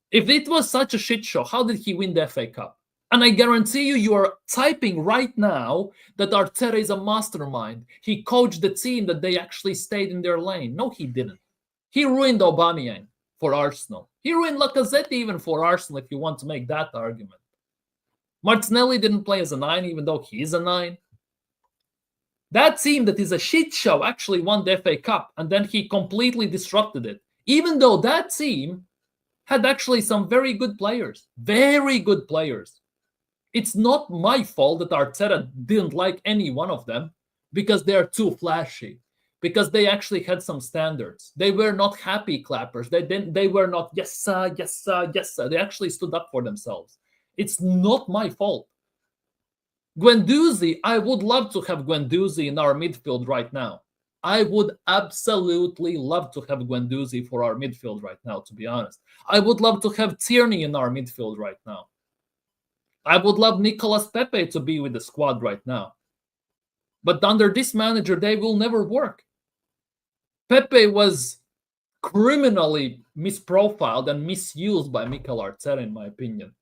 If it was such a shit show, how did he win the FA Cup? And I guarantee you are typing right now that Arteta is a mastermind. He coached the team that they actually stayed in their lane. No, he didn't. He ruined Aubameyang for Arsenal. He ruined Lacazette even for Arsenal, if you want to make that argument. Martinelli didn't play as a 9, even though he is a 9. That team that is a shit show actually won the FA Cup, and then he completely disrupted it. Even though that team had actually some very good players. Very good players. It's not my fault that Arteta didn't like any one of them because they're too flashy. Because they actually had some standards. They were not happy clappers. They were not yes sir, yes sir, yes sir. They actually stood up for themselves. It's not my fault. Guendouzi, I would love to have Guendouzi in our midfield right now. I would absolutely love to have Guendouzi for our midfield right now, to be honest. I would love to have Tierney in our midfield right now. I would love Nicolas Pepe to be with the squad right now. But under this manager, they will never work. Pepe was criminally misprofiled and misused by Mikel Arteta, in my opinion.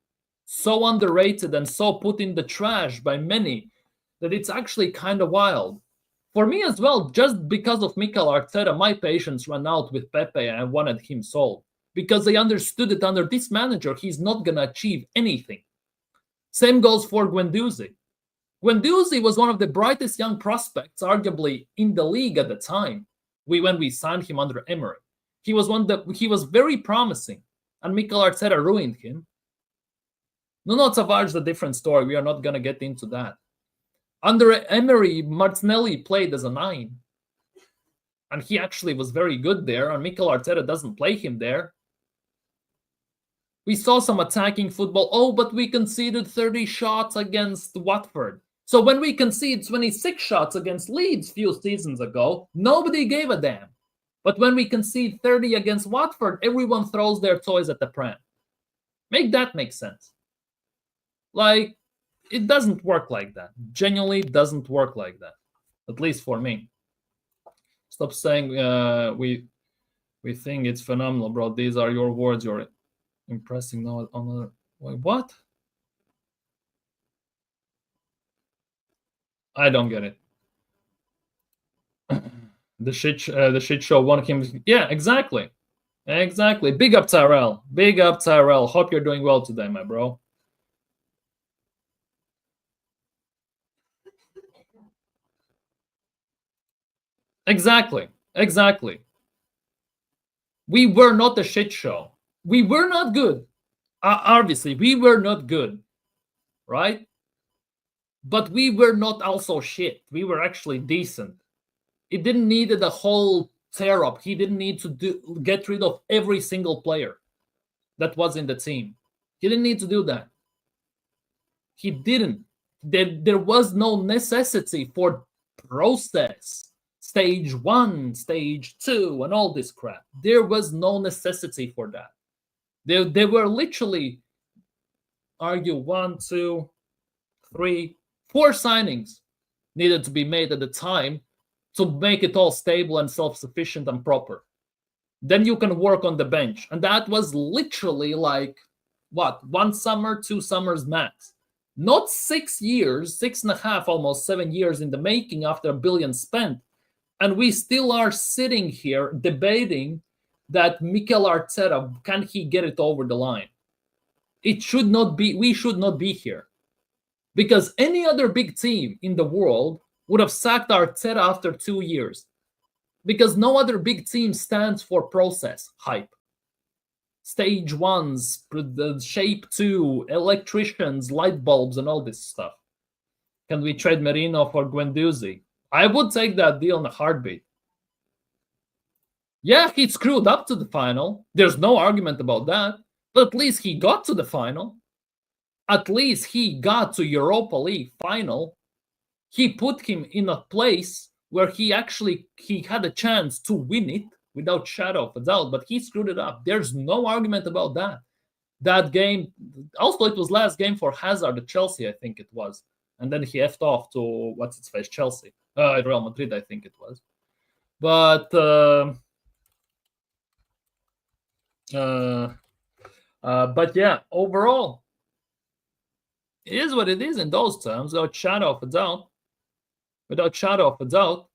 So underrated and so put in the trash by many that it's actually kind of wild. For me as well, just because of Mikel Arteta, my patience ran out with Pepe and I wanted him sold. Because they understood that under this manager, he's not going to achieve anything. Same goes for Guendouzi. Guendouzi was one of the brightest young prospects, arguably, in the league at the time. When we signed him under Emery, he was very promising, and Mikel Arteta ruined him. Nuno Tavares is a different story. We are not going to get into that. Under Emery, Martinelli played as a 9, and he actually was very good there, and Mikel Arteta doesn't play him there. We saw some attacking football. Oh, but we conceded 30 shots against Watford. So when we conceded 26 shots against Leeds a few seasons ago, nobody gave a damn. But when we concede 30 against Watford, everyone throws their toys at the pram. Make that make sense. Like, it doesn't work like that. Genuinely doesn't work like that. At least for me. Stop saying we think it's phenomenal, bro. These are your words. You're impressing no on wait, what? I don't get it. The shit show won him. Yeah, exactly. Big up Tyrell. Hope you're doing well today, my bro. Exactly. We were not a shit show. We were not good. Obviously, we were not good, right? But we were not also shit. We were actually decent. It didn't need a whole tear up. He didn't need to get rid of every single player that was in the team. He didn't need to do that. He didn't. There was no necessity for process. Stage 1, stage 2, and all this crap. There was no necessity for that. They were literally, argue 1, 2, 3, 4 signings needed to be made at the time to make it all stable and self-sufficient and proper. Then you can work on the bench. And that was literally like, what, 1 summer, 2 summers max. Not 6 years, 6.5, almost 7 years in the making after $1 billion spent. And we still are sitting here debating that Mikel Arteta, can he get it over the line? It should not be, we should not be here. Because any other big team in the world would have sacked Arteta after 2 years. Because no other big team stands for process, hype. Stage 1s, the shape 2, electricians, light bulbs, and all this stuff. Can we trade Merino for Guendouzi? I would take that deal in a heartbeat. Yeah, he screwed up to the final. There's no argument about that. But at least he got to the final. At least he got to Europa League final. He put him in a place where he had a chance to win it without shadow of a doubt, but he screwed it up. There's no argument about that. That game, also it was last game for Hazard at Chelsea, I think it was. And then he effed off to, Chelsea. Real Madrid, I think it was. But yeah, overall, it is what it is in those terms, without shadow of a doubt.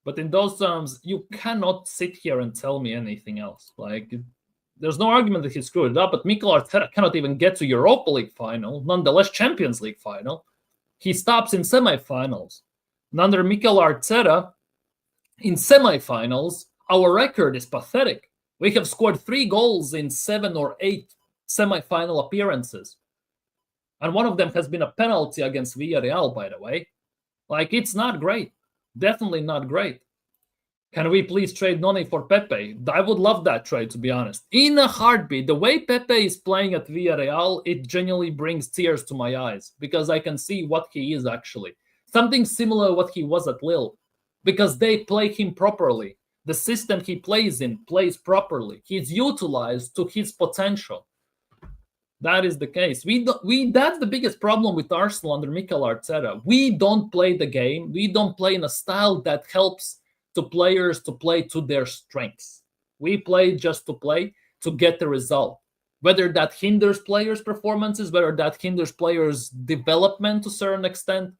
But in those terms, you cannot sit here and tell me anything else. Like, there's no argument that he screwed it up, but Mikel Arteta cannot even get to Europa League final, nonetheless Champions League final. He stops in semifinals. And under Mikel Arteta, in semifinals, our record is pathetic. We have scored 3 goals in 7 or 8 semi-final appearances. And one of them has been a penalty against Villarreal, by the way. Like, it's not great. Definitely not great. Can we please trade Noni for Pepe? I would love that trade, to be honest. In a heartbeat. The way Pepe is playing at Villarreal, it genuinely brings tears to my eyes because I can see what he is actually. Something similar to what he was at Lille, because they play him properly. The system he plays in plays properly. He's utilized to his potential. That is the case. That's the biggest problem with Arsenal under Mikel Arteta. We don't play the game. We don't play in a style that helps to players to play to their strengths. We play just to play to get the result. Whether that hinders players' performances, whether that hinders players' development to a certain extent,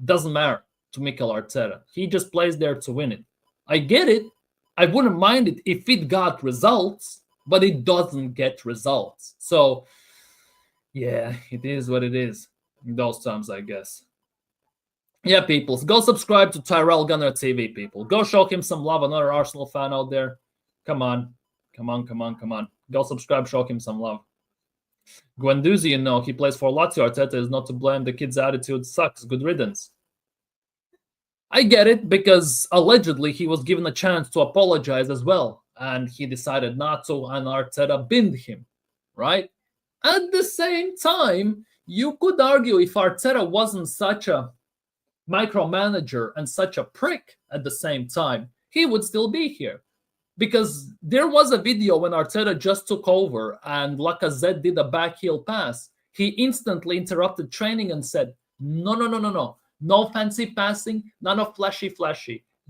doesn't matter to Mikel Arteta. He just plays there to win it. I get it. I wouldn't mind it if it got results, but it doesn't get results. So, yeah, it is what it is in those terms, I guess. Yeah, people, go subscribe to Tyrell Gunner TV, people. Go show him some love, another Arsenal fan out there. Come on. Go subscribe, show him some love. Guendouzi, he plays for Lazio. Arteta is not to blame. The kid's attitude sucks. Good riddance. I get it, because allegedly he was given a chance to apologize as well, and he decided not to, and Arteta binned him, right? At the same time, you could argue if Arteta wasn't such a micromanager and such a prick at the same time, he would still be here. Because there was a video when Arteta just took over and Lacazette did a backheel pass. He instantly interrupted training and said, no. No fancy passing, none of flashy.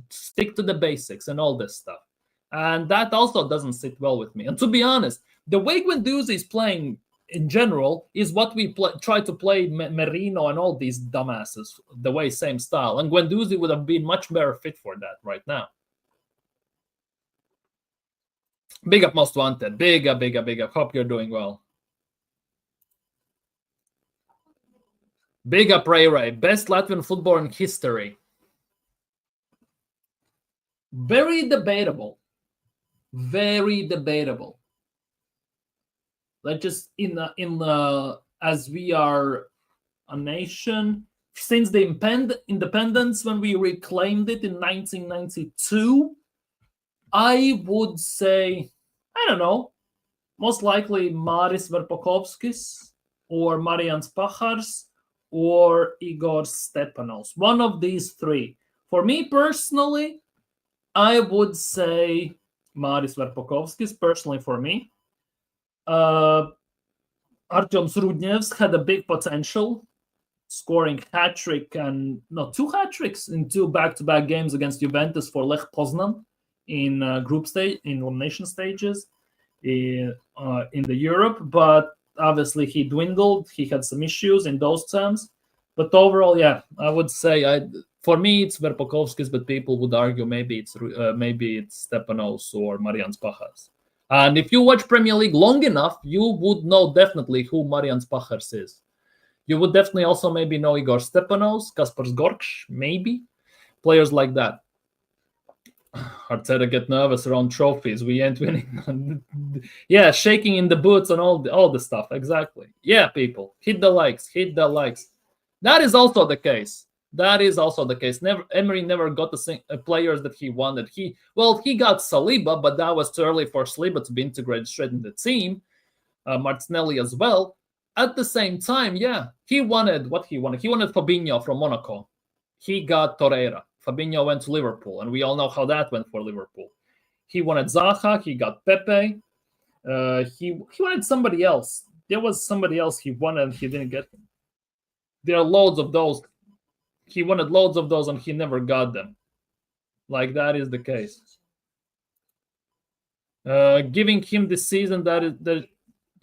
Stick to the basics and all this stuff. And that also doesn't sit well with me. And to be honest, the way Guendouzi is playing in general is what we try to play Merino and all these dumbasses, the way, same style. And Guendouzi would have been much better fit for that right now. Big up, Most Wanted. Big up. Hope you're doing well. Big up, Ray. Best Latvian football in history. Very debatable. Let's just as we are a nation since the independence, when we reclaimed it in 1992, I would say, I don't know, most likely Maris Verpakovskis or Marians Pachars or Igor Stepanos. One of these three. For me personally, I would say Maris Verpakovskis, personally for me. Artyom Srudnevs had a big potential, scoring hat-trick two hat-tricks in 2 back-to-back games against Juventus for Lech Poznan in group stage, in elimination stages in the Europe, but obviously he dwindled. He had some issues in those terms, but overall, yeah, I would say for me it's Verpakovskis, but people would argue maybe it's Stepanos or Marians Pachars. And if you watch Premier League long enough, you would know definitely who Marians Pachars is. You would definitely also maybe know Igor Stepanos, Kaspars Gorkš, maybe players like that. Arteta get nervous around trophies. We ain't winning. Yeah, shaking in the boots and all the stuff. Exactly. Yeah, people, hit the likes. That is also the case. Emery never got the players that he wanted. He got Saliba, but that was too early for Saliba to be integrated straight in the team. Martinelli as well. At the same time, yeah, he wanted what he wanted. He wanted Fabinho from Monaco. He got Torreira. Fabinho went to Liverpool, and we all know how that went for Liverpool. He wanted Zaha. He got Pepe. He wanted somebody else. There was somebody else he wanted, and he didn't get him. There are loads of those. He wanted loads of those, and he never got them. Like, that is the case. Giving him this season that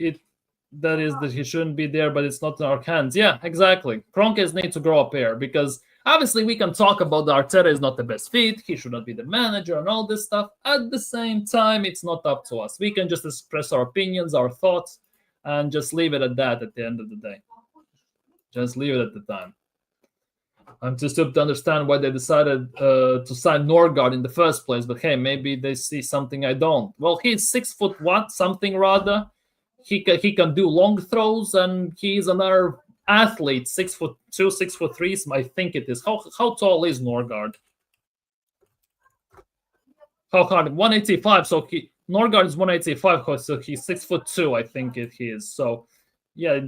he shouldn't be there, but it's not in our hands. Yeah, exactly. Kroenkes need to grow up here, because obviously we can talk about the Arteta is not the best fit. He should not be the manager and all this stuff. At the same time, it's not up to us. We can just express our opinions, our thoughts, and just leave it at that at the end of the day. Just leave it at the time. I'm too stupid to understand why they decided to sign Norgard in the first place. But hey, maybe they see something I don't. Well, he's 6 foot what something rather. He can do long throws, and he's another athlete, 6'2", 6'3". I think it is. How tall is Norgard? How hard? 185. So Norgard is 185. So he's 6'2". I think he is. So yeah,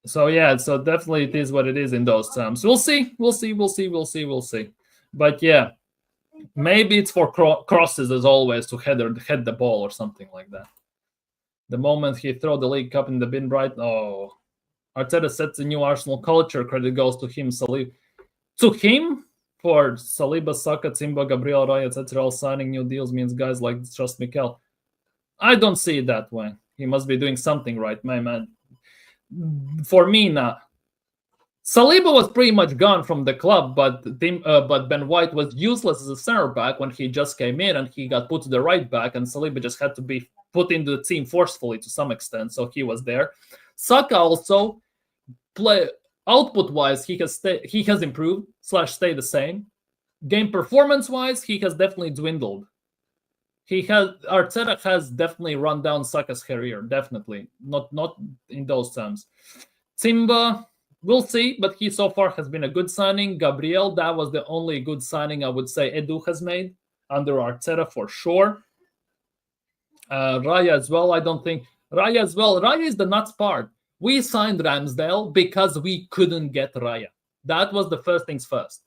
so yeah, so definitely it is what it is in those terms. We'll see. But yeah, maybe it's for crosses as always to head the ball or something like that. The moment he throw the League Cup in the bin, right? Oh, Arteta sets a new Arsenal culture. Credit goes to him. To him for Saliba, Saka, Timber, Gabriel, Raya, etc. All signing new deals means guys like trust Mikel. I don't see it that way. He must be doing something right, my man. For me, now, Saliba was pretty much gone from the club, but Ben White was useless as a center back when he just came in, and he got put to the right back, and Saliba just had to be put into the team forcefully to some extent, so he was there. Saka also output-wise, he has improved / stay the same. Game performance-wise, he has definitely dwindled. Arteta has definitely run down Saka's career, definitely. Not in those terms. Timber, we'll see, but he so far has been a good signing. Gabriel, that was the only good signing I would say Edu has made under Arteta for sure. Raya as well, I don't think. Raya as well. Raya is the nuts part. We signed Ramsdale because we couldn't get Raya. That was the first things first.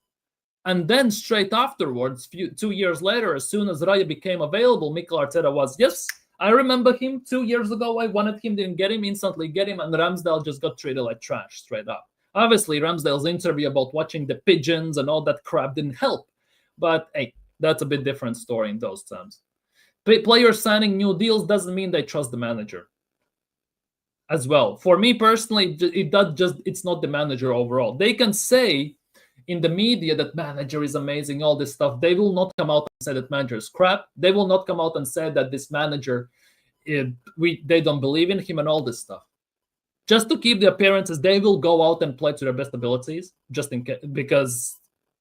And then straight afterwards, 2 years later, as soon as Raya became available, Mikel Arteta was, yes, I remember him 2 years ago. I wanted him, didn't get him, instantly get him, and Ramsdale just got treated like trash straight up. Obviously, Ramsdale's interview about watching the pigeons and all that crap didn't help. But hey, that's a bit different story in those terms. Players signing new deals doesn't mean they trust the manager as well. For me personally, it's not the manager overall. They can say in the media that manager is amazing, all this stuff. They will not come out and say that manager is crap. They will not come out and say that this manager, they don't believe in him and all this stuff. Just to keep the appearances, they will go out and play to their best abilities, just in case, because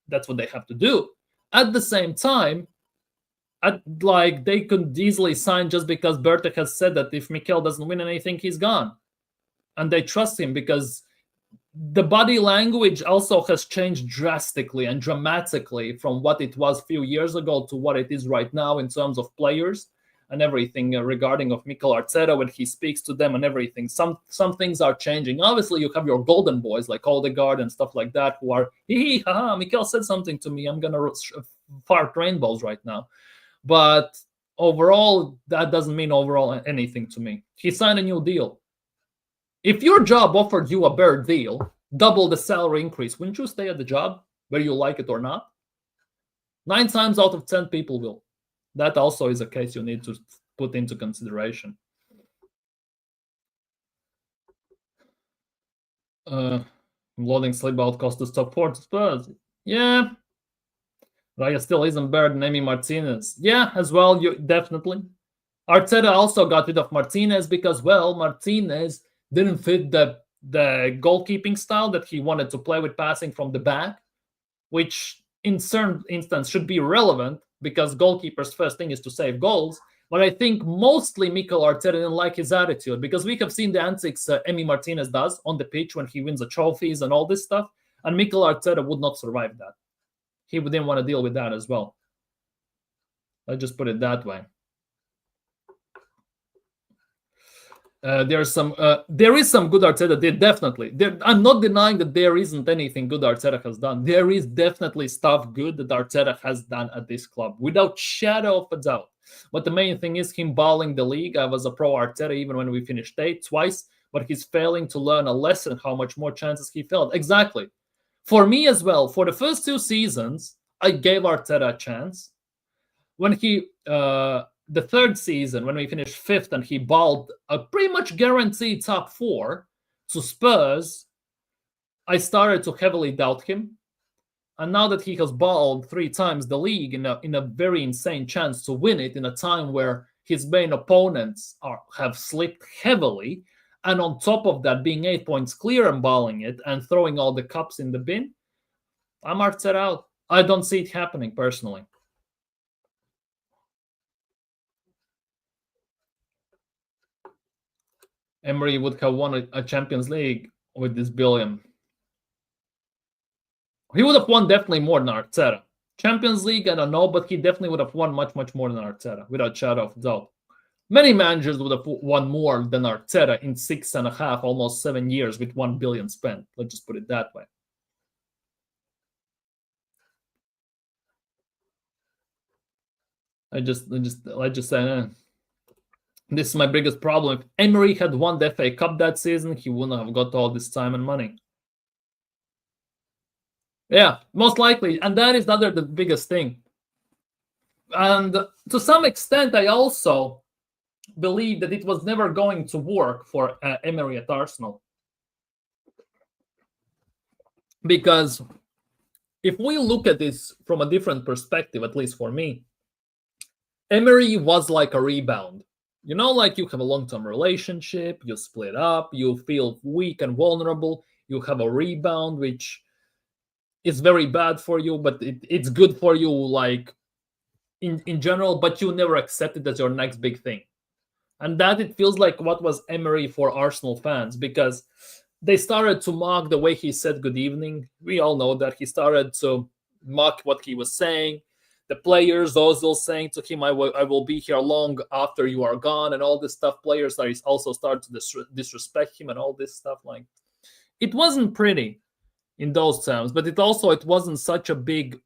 that's what they have to do. At the same time, they could easily sign just because Berta has said that if Mikel doesn't win anything, he's gone. And they trust him because the body language also has changed drastically and dramatically from what it was a few years ago to what it is right now in terms of players and everything regarding of Mikel Arteta when he speaks to them and everything. Some things are changing. Obviously, you have your golden boys like Odegaard and stuff like that who are, Mikel said something to me. I'm going to fart rainbows right now. But overall, that doesn't mean overall anything to me. He signed a new deal. If your job offered you a better deal, double the salary increase, wouldn't you stay at the job, whether you like it or not? 9 times out of 10 people will. That also is a case you need to put into consideration. Loading slip out cost to stop for Spurs. Yeah. Raya still isn't better than Emi Martinez. Yeah, as well, definitely. Arteta also got rid of Martinez because, well, Martinez didn't fit the goalkeeping style that he wanted to play with passing from the back, which in certain instance should be relevant because goalkeepers' first thing is to save goals. But I think mostly Mikel Arteta didn't like his attitude because we have seen the antics Emi Martinez does on the pitch when he wins the trophies and all this stuff, and Mikel Arteta would not survive that. He didn't want to deal with that as well. I just put it that way. There is some good Arteta did, definitely. I'm not denying that there isn't anything good Arteta has done. There is definitely stuff good that Arteta has done at this club, without shadow of a doubt. But the main thing is him balling the league. I was a pro Arteta even when we finished 8th twice, but he's failing to learn a lesson how much more chances he failed. Exactly. For me as well, for the first 2 seasons, I gave Arteta a chance. When the 3rd season, when we finished 5th and he balled a pretty much guaranteed top 4 to Spurs, I started to heavily doubt him. And now that he has balled 3 times the league in a very insane chance to win it in a time where his main opponents have slipped heavily, and on top of that, being 8 points clear and balling it and throwing all the cups in the bin, I'm Arteta out. I don't see it happening personally. Emery would have won a Champions League with this billion. He would have won definitely more than Arteta. Champions League, I don't know, but he definitely would have won much, much more than Arteta, without shadow of doubt. Many managers would have won more than Arteta in 6.5, almost 7 years with 1 billion spent. Let's just put it that way. I just say, this is my biggest problem. If Emery had won the FA Cup that season, he wouldn't have got all this time and money. Yeah, most likely. And that is the biggest thing. And to some extent, I also believe that it was never going to work for Emery at Arsenal. Because if we look at this from a different perspective, at least for me, Emery was like a rebound. You know, like you have a long-term relationship, you split up, you feel weak and vulnerable, you have a rebound, which is very bad for you, but it's good for you, like, in general, but you never accept it as your next big thing. And that it feels like what was Emery for Arsenal fans, because they started to mock the way he said good evening. We all know that he started to mock what he was saying. The players, Ozil saying to him, I will be here long after you are gone, and all this stuff. Players also start to disrespect him and all this stuff. Like, it wasn't pretty in those terms, but it wasn't such a big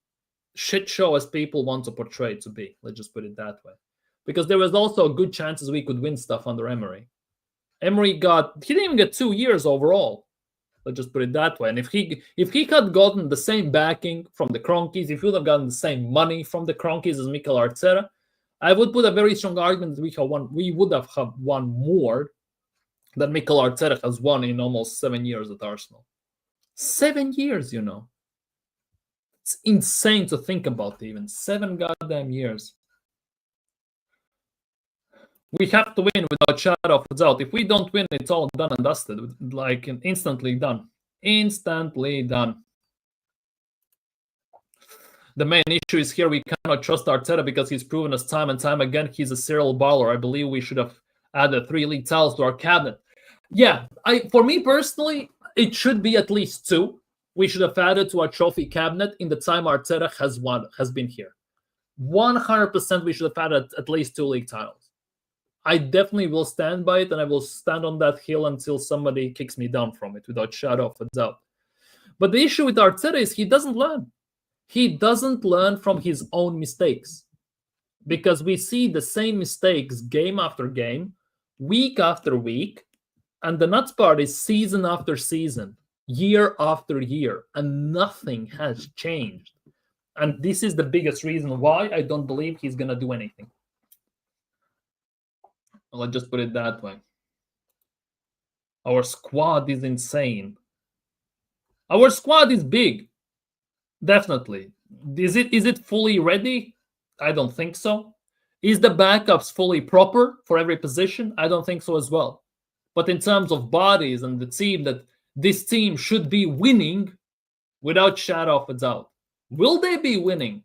shit show as people want to portray it to be. Let's just put it that way. Because there was also good chances we could win stuff under Emery. He didn't even get 2 years overall. Let's just put it that way. And if he had gotten the same backing from the Cronkies, if he would have gotten the same money from the Cronkies as Mikel Arteta, I would put a very strong argument that we would have won more than Mikel Arteta has won in almost 7 years at Arsenal. 7 years, you know. It's insane to think about, even 7 goddamn years. We have to win without shadow of a doubt. If we don't win, it's all done and dusted. Like, instantly done. Instantly done. The main issue is here we cannot trust Arteta because he's proven us time and time again he's a serial baller. I believe we should have added 3 league titles to our cabinet. Yeah, for me personally, it should be at least 2. We should have added to our trophy cabinet in the time Arteta has been here. 100% we should have added at least 2 league titles. I definitely will stand by it, and I will stand on that hill until somebody kicks me down from it, without shadow of a doubt. But the issue with Arteta is he doesn't learn. He doesn't learn from his own mistakes. Because we see the same mistakes game after game, week after week, and the nuts part is season after season, year after year, and nothing has changed. And this is the biggest reason why I don't believe he's going to do anything. Let's just put it that way. Our squad is insane. Our squad is big. Definitely. Is it fully ready? I don't think so. Is the backups fully proper for every position? I don't think so as well. But in terms of bodies and the team, that this team should be winning without shadow of a doubt. Will they be winning?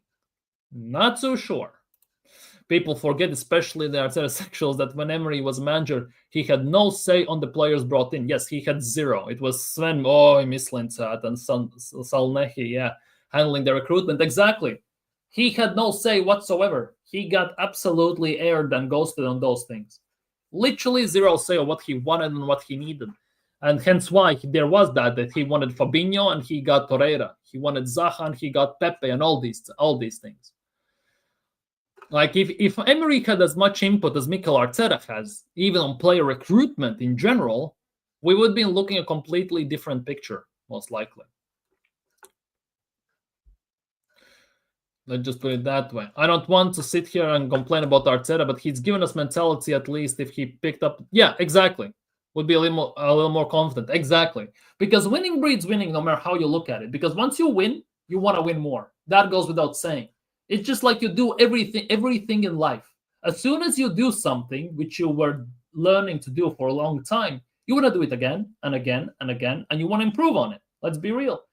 Not so sure. People forget, especially the heterosexuals, that when Emery was manager, he had no say on the players brought in. Yes, he had 0. It was Sven Mislintat and Salnehi, handling the recruitment. Exactly. He had no say whatsoever. He got absolutely aired and ghosted on those things. Literally 0 say on what he wanted and what he needed. And hence why there was that he wanted Fabinho and he got Torreira. He wanted Zaha and he got Pepe and all these things. Like, if Emery had as much input as Mikel Arteta has, even on player recruitment in general, we would be looking at a completely different picture, most likely. Let's just put it that way. I don't want to sit here and complain about Arteta, but he's given us mentality, at least if he picked up. Yeah, exactly. Would be a little more confident. Exactly. Because winning breeds winning no matter how you look at it. Because once you win, you want to win more. That goes without saying. It's just like you do everything in life. As soon as you do something which you were learning to do for a long time, You want to do it again and again and again, and you want to improve on it. Let's be real.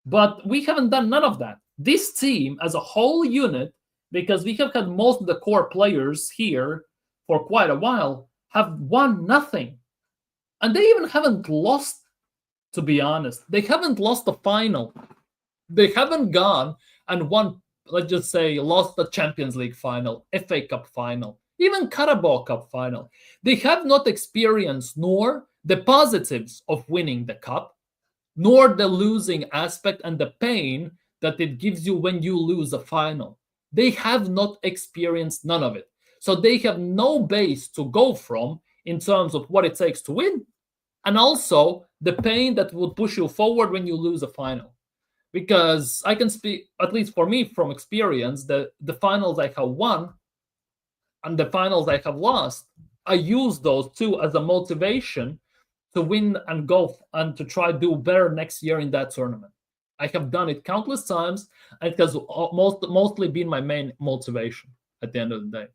But we haven't done none of that. This team as a whole unit, because we have had most of the core players here for quite a while, have won nothing. And they even haven't lost, to be honest. They haven't lost the final. They haven't gone and won, let's just say, lost the Champions League final, FA Cup final, even Carabao Cup final. They have not experienced nor the positives of winning the cup, nor the losing aspect and the pain that it gives you when you lose a final. They have not experienced none of it. So they have no base to go from in terms of what it takes to win, and also the pain that would push you forward when you lose a final. Because I can speak, at least for me, from experience, the finals I have won and the finals I have lost, I use those two as a motivation to win and go and to try to do better next year in that tournament. I have done it countless times, and it has mostly been my main motivation at the end of the day.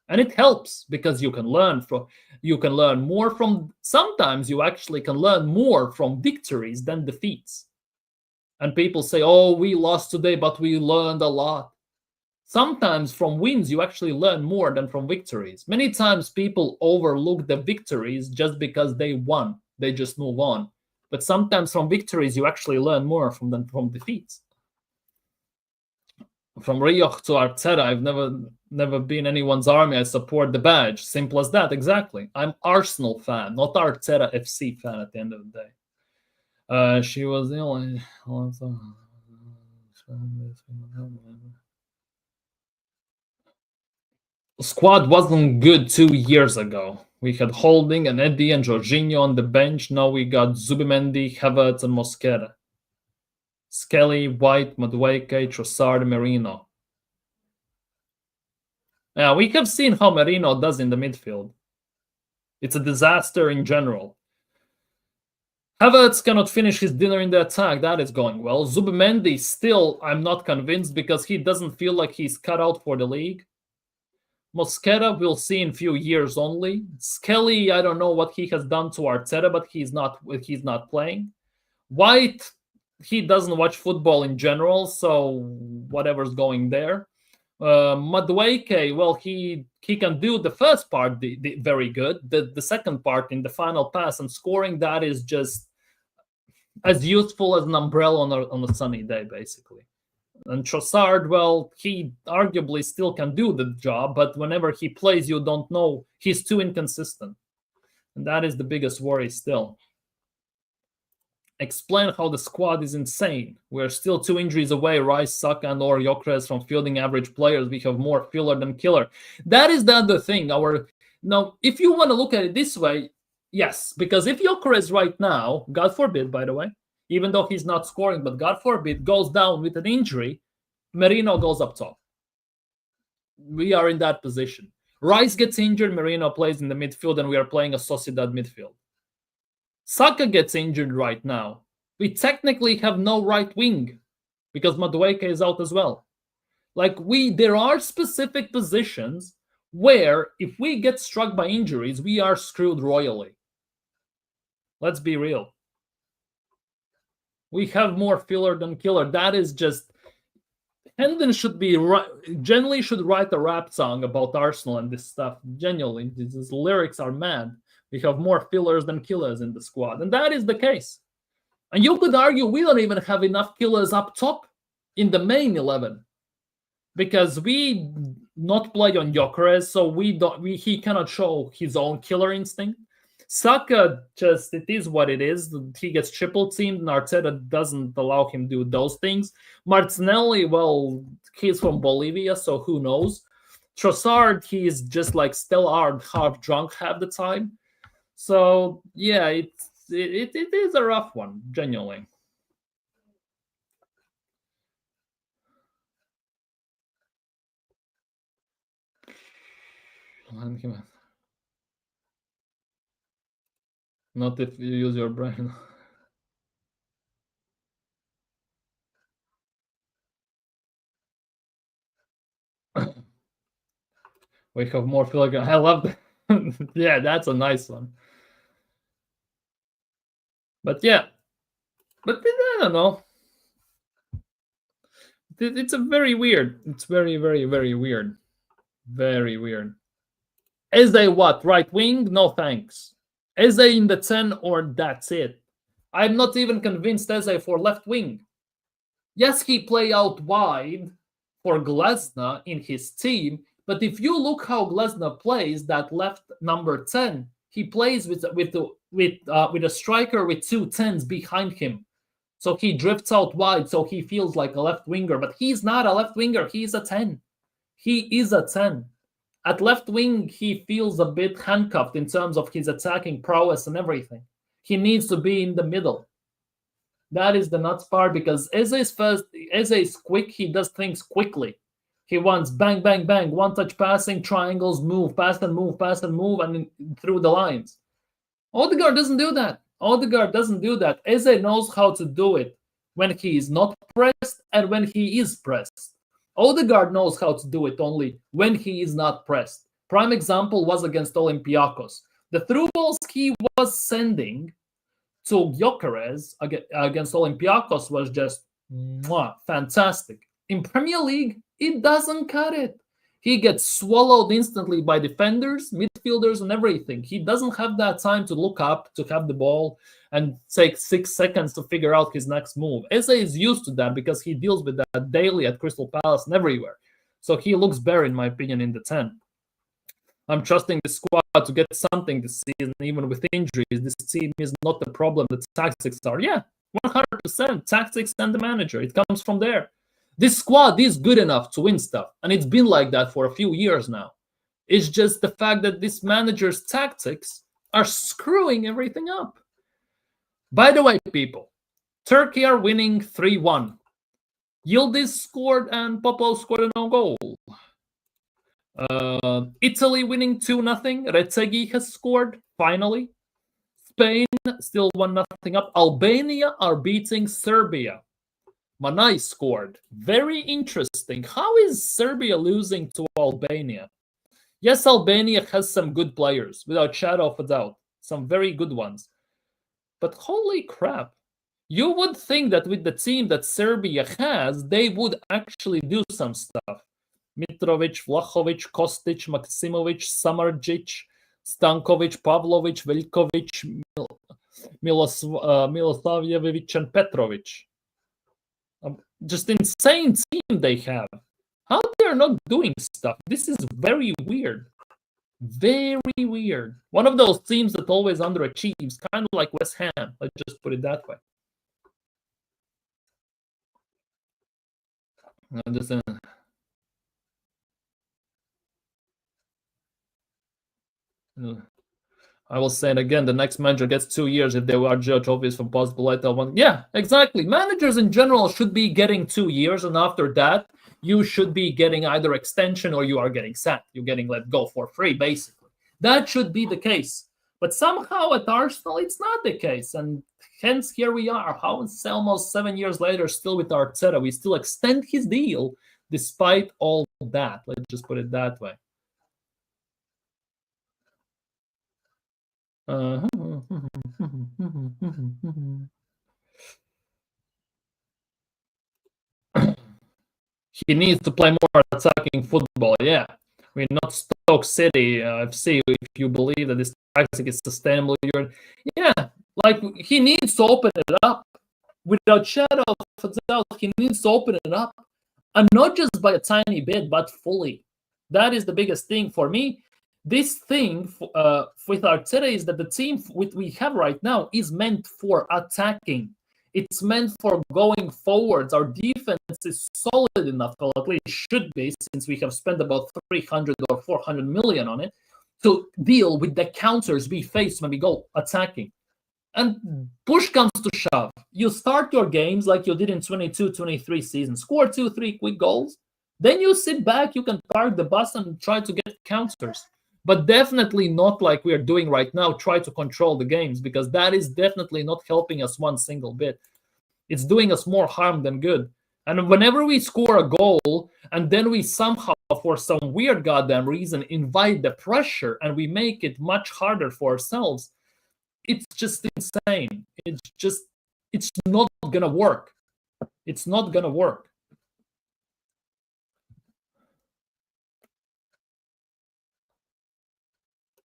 And it helps because you can learn more from, sometimes you actually can learn more from victories than defeats. And people say, oh, we lost today, but we learned a lot. Sometimes from wins, you actually learn more than from victories. Many times people overlook the victories just because they won. They just move on. But sometimes from victories, you actually learn more than from defeats. From Rio to Arteta, I've never been anyone's army. I support the badge. Simple as that, exactly. I'm Arsenal fan, not Arteta FC fan at the end of the day. She was the only... Squad wasn't good 2 years ago. We had Holding and Eddie and Jorginho on the bench. Now we got Zubimendi, Havertz, and Mosquera. Skelly, White, Madueke, Trossard, Merino. Yeah, we have seen how Merino does in the midfield. It's a disaster in general. Havertz cannot finish his dinner in the attack. That is going well. Zubimendi, still, I'm not convinced because he doesn't feel like he's cut out for the league. Mosquera, we'll see in a few years only. Skelly, I don't know what he has done to Arteta, but he's not playing. White, he doesn't watch football in general, so whatever's going there. Madueke, well, he can do the first part very good. The second part in the final pass and scoring, that is just as useful as an umbrella on a sunny day, basically. And Trossard, well, he arguably still can do the job, but whenever he plays, you don't know. He's too inconsistent. And that is the biggest worry still. Explain how the squad is insane. We're still 2 injuries away, Rice, Saka, and or Gyökeres from fielding average players. We have more filler than killer. That is the other thing. Now, if you want to look at it this way, yes, because if Gyökeres right now, God forbid, by the way, even though he's not scoring, but God forbid, goes down with an injury, Merino goes up top. We are in that position. Rice gets injured, Merino plays in the midfield, and we are playing a Sociedad midfield. Saka gets injured right now. We technically have no right wing because Madueke is out as well. There are specific positions where if we get struck by injuries, we are screwed royally. Let's be real. We have more filler than killer. That is just... Hendon generally should write a rap song about Arsenal and this stuff. Genuinely, his lyrics are mad. We have more fillers than killers in the squad. And that is the case. And you could argue we don't even have enough killers up top in the main 11. Because we not play on Gyökeres, so he cannot show his own killer instinct. Saka, it is what it is. He gets triple teamed, and Arteta doesn't allow him to do those things. Martinelli, well, he's from Bolivia, so who knows? Trossard, he is just like still half drunk half the time. So yeah, it is a rough one, genuinely. Not if you use your brain. We have more filler. I love that. Yeah, that's a nice one. But yeah, but I don't know. It's a very weird. It's very, very, very weird. Very weird. Is they what? Right wing? No thanks. Is they in the 10 or that's it? I'm not even convinced Eze for left wing. Yes, he play out wide for Glesna in his team, but if you look how Glesna plays, that left number 10, he plays with a striker with two tens behind him. So he drifts out wide, so he feels like a left winger, but he's not a left winger, he's a 10. He is a 10. At left wing, he feels a bit handcuffed in terms of his attacking prowess and everything. He needs to be in the middle. That is the nuts part because Eze is quick. He does things quickly. He wants bang, bang, bang, one-touch passing, triangles, move, pass and move, and through the lines. Odegaard doesn't do that. Eze knows how to do it when he is not pressed and when he is pressed. Odegaard knows how to do it only when he is not pressed. Prime example was against Olympiacos. The through balls he was sending to Gyökeres against Olympiacos was just fantastic. In Premier League, it doesn't cut it. He gets swallowed instantly by defenders, midfielders, and everything. He doesn't have that time to look up, to have the ball, and take 6 seconds to figure out his next move. Eze is used to that because he deals with that daily at Crystal Palace and everywhere. So he looks better, in my opinion, in the 10. I'm trusting the squad to get something this season, even with injuries. This team is not the problem. The tactics are, 100% tactics and the manager. It comes from there. This squad is good enough to win stuff, and it's been like that for a few years now. It's just the fact that this manager's tactics are screwing everything up. By the way, people, Turkey are winning 3-1. Yildiz scored and Popo scored a no-goal. Italy winning 2-0. Retegui has scored, finally. Spain still 1-0 up. Albania are beating Serbia. Manai scored. Very interesting. How is Serbia losing to Albania? Yes, Albania has some good players, without shadow of a doubt. Some very good ones. But holy crap. You would think that with the team that Serbia has, they would actually do some stuff. Mitrovic, Vlahovic, Kostic, Maksimovic, Samardzic, Stankovic, Pavlovic, Veljkovic, Milosavljevic, and Petrovic. Just insane team they have. How they're not doing stuff? This is very weird. Very weird. One of those teams that always underachieves, kind of like West Ham. Let's just put it that way. I will say it again, the next manager gets 2 years if they are judge obvious for possible title one. Yeah, exactly. Managers in general should be getting 2 years, and after that, you should be getting either extension or you are getting sacked. You're getting let go for free, basically. That should be the case. But somehow at Arsenal, it's not the case. And hence, here we are. How is almost 7 years later still with Arteta? We still extend his deal despite all that. Let's just put it that way. He needs to play more attacking football. Yeah, we're not Stoke City FC. If you believe that this tactic is sustainable, like he needs to open it up without shadow of a doubt. He needs to open it up, and not just by a tiny bit, but fully. That is the biggest thing for me. This thing with Arteta is that the team we have right now is meant for attacking. It's meant for going forwards. Our defense is solid enough, or at least should be, since we have spent about 300 or 400 million on it, to deal with the counters we face when we go attacking. And push comes to shove. You start your games like you did in 22-23 season. Score 2-3 quick goals. Then you sit back, you can park the bus and try to get counters. But definitely not like we are doing right now, try to control the games, because that is definitely not helping us one single bit. It's doing us more harm than good. And whenever we score a goal and then we somehow, for some weird goddamn reason, invite the pressure and we make it much harder for ourselves, it's just insane. it's not gonna work. It's not gonna work.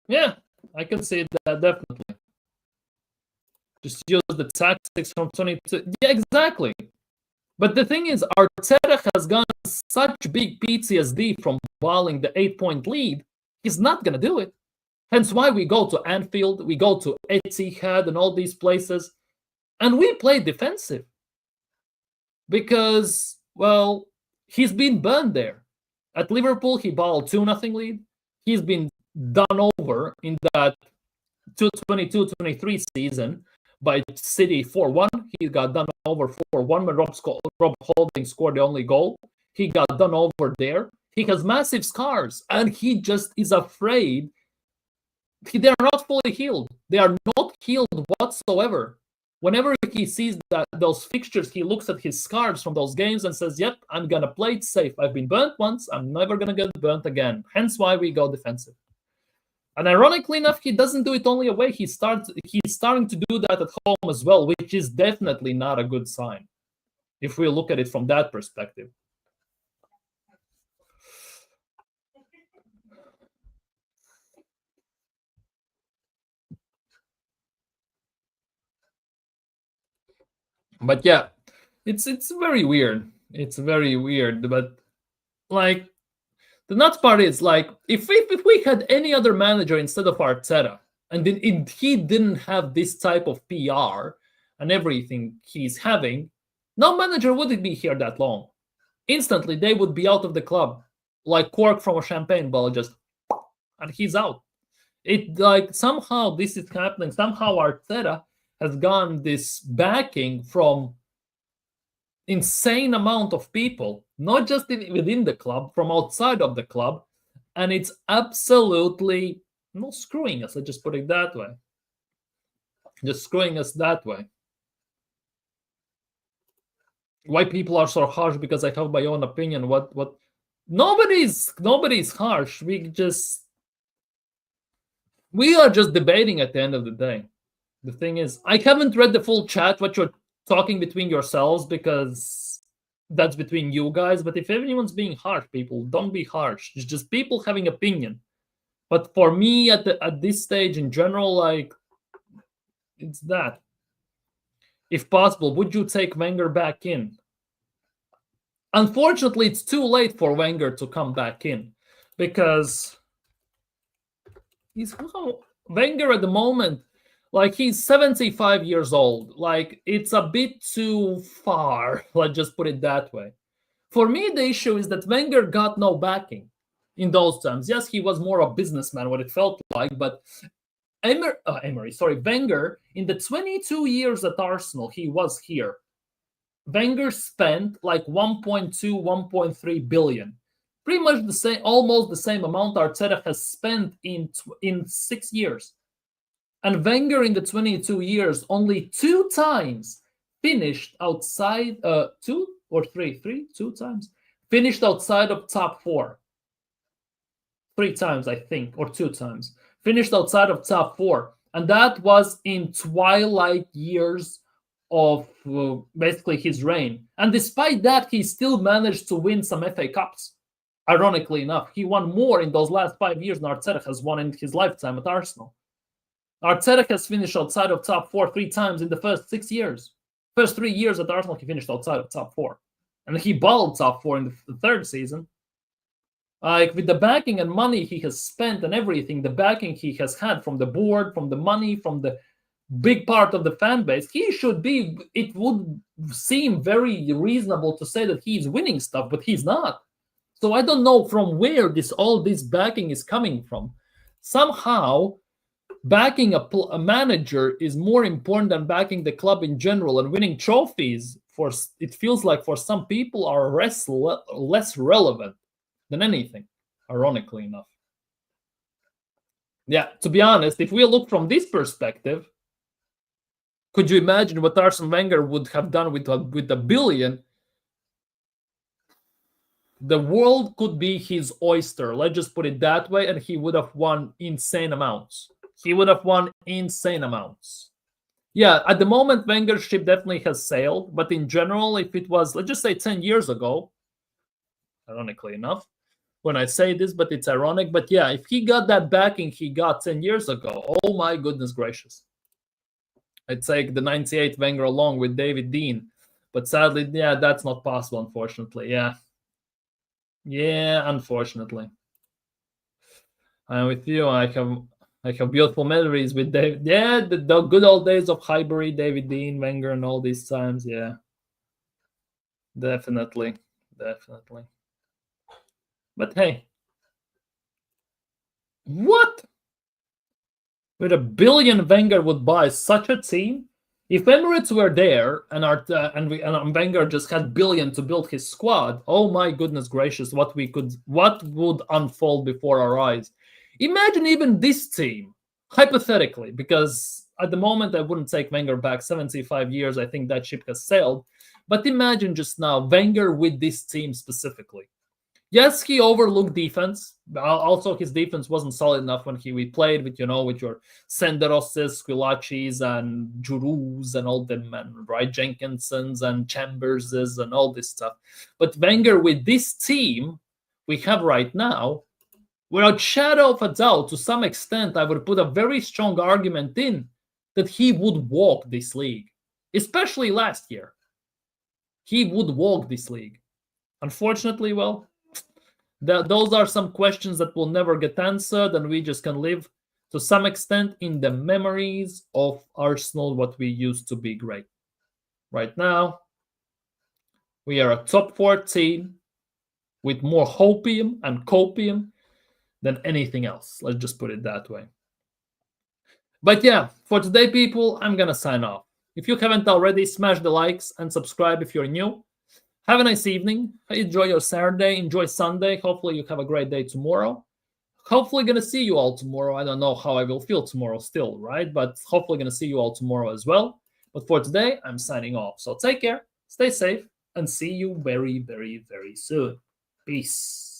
Yeah, I can say that definitely. Just use the tactics from 22. Yeah, exactly. But the thing is, Arteta has gotten such big PTSD from balling the 8-point lead. He's not gonna do it. Hence why we go to Anfield, we go to Etihad and all these places, and we play defensive. Because, well, he's been burned there. At Liverpool, he balled 2-0 lead. He's been done over in that 2022-23 season by City 4-1. He got done over 4-1 when Rob Holding scored the only goal. He got done over there. He has massive scars, and he just is afraid. They are not fully healed. They are not healed whatsoever. Whenever he sees those fixtures, he looks at his scars from those games and says, yep, I'm going to play it safe. I've been burnt once. I'm never going to get burnt again. Hence why we go defensive. And ironically enough, he doesn't do it only away. He's starting to do that at home as well, which is definitely not a good sign if we look at it from that perspective. But yeah, it's very weird. It's very weird. But like, the nuts part is like, if we had any other manager instead of Arteta, and then he didn't have this type of PR and everything he's having, no manager wouldn't be here that long. Instantly, they would be out of the club, like cork from a champagne bottle, just, and he's out. It like somehow this is happening. Somehow Arteta has gotten this backing from insane amount of people, not just within the club, from outside of the club, and it's absolutely not screwing us. Let's just put it that way. Just screwing us that way. Why people are so harsh? Because I have my own opinion. What? Nobody's harsh. We are just debating at the end of the day. The thing is, I haven't read the full chat, what you're talking between yourselves, because that's between you guys. But if anyone's being harsh, people, don't be harsh. It's just people having opinion. But for me, at this stage in general, like, it's that. If possible, would you take Wenger back in? Unfortunately, it's too late for Wenger to come back in, because Wenger at the moment, like, he's 75 years old. Like, it's a bit too far. Let's just put it that way. For me, the issue is that Wenger got no backing in those times. Yes, he was more a businessman, what it felt like, but Wenger, in the 22 years at Arsenal, he was here. Wenger spent like 1.2, 1.3 billion. Pretty much the same, almost the same amount Arteta has spent in 6 years. And Wenger in the 22 years only 2 times finished outside, 2 or 3, 2 times, finished outside of top 4. 3 times, I think, or 2 times. Finished outside of top 4. And that was in twilight years of basically his reign. And despite that, he still managed to win some FA Cups. Ironically enough, he won more in those last 5 years than Arteta has won in his lifetime at Arsenal. Arteta has finished outside of top 4 3 times in the first 6 years. First 3 years at Arsenal, he finished outside of top 4. And he balled top 4 in the third season. Like, with the backing and money he has spent and everything, the backing he has had from the board, from the money, from the big part of the fan base, he should be, it would seem very reasonable to say that he's winning stuff, but he's not. So I don't know from where all this backing is coming from. Somehow, backing a manager is more important than backing the club in general, and winning trophies, it feels like for some people, are less relevant than anything, ironically enough. Yeah, to be honest, if we look from this perspective, could you imagine what Arsene Wenger would have done with a billion? The world could be his oyster, let's just put it that way, and he would have won insane amounts. Yeah, at the moment, Wenger's ship definitely has sailed. But in general, if it was, let's just say 10 years ago, ironically enough, when I say this, but it's ironic. But yeah, if he got that backing he got 10 years ago, oh my goodness gracious. I'd take the 98 Wenger along with David Dean. But sadly, yeah, that's not possible, unfortunately. Yeah. Yeah, unfortunately. I'm with you. I have beautiful memories with David. Yeah, the good old days of Highbury, David Dean, Wenger, and all these times. Yeah, definitely, definitely. But hey, what? With $1 billion, Wenger would buy such a team. If Emirates were there and Wenger just had billion to build his squad, oh my goodness gracious, what would unfold before our eyes? Imagine even this team, hypothetically, because at the moment I wouldn't take Wenger back 75 years. I think that ship has sailed. But imagine just now Wenger with this team specifically. Yes, he overlooked defense. Also, his defense wasn't solid enough when we played with, with your Senderoses, Squillacis, and Jurus and all them, and right Jenkinsons and Chamberses and all this stuff. But Wenger, with this team we have right now, without shadow of a doubt, to some extent, I would put a very strong argument in that he would walk this league, especially last year. He would walk this league. Unfortunately, well, those are some questions that will never get answered, and we just can live to some extent in the memories of Arsenal, what we used to be great. Right now, we are a top 14 with more hopium and copium than anything else. Let's just put it that way. But yeah, for today, people, I'm going to sign off. If you haven't already, smash the likes and subscribe if you're new. Have a nice evening. Enjoy your Saturday. Enjoy Sunday. Hopefully you have a great day tomorrow. Hopefully going to see you all tomorrow. I don't know how I will feel tomorrow still, right? But hopefully going to see you all tomorrow as well. But for today, I'm signing off. So take care, stay safe, and see you very, very, very soon. Peace.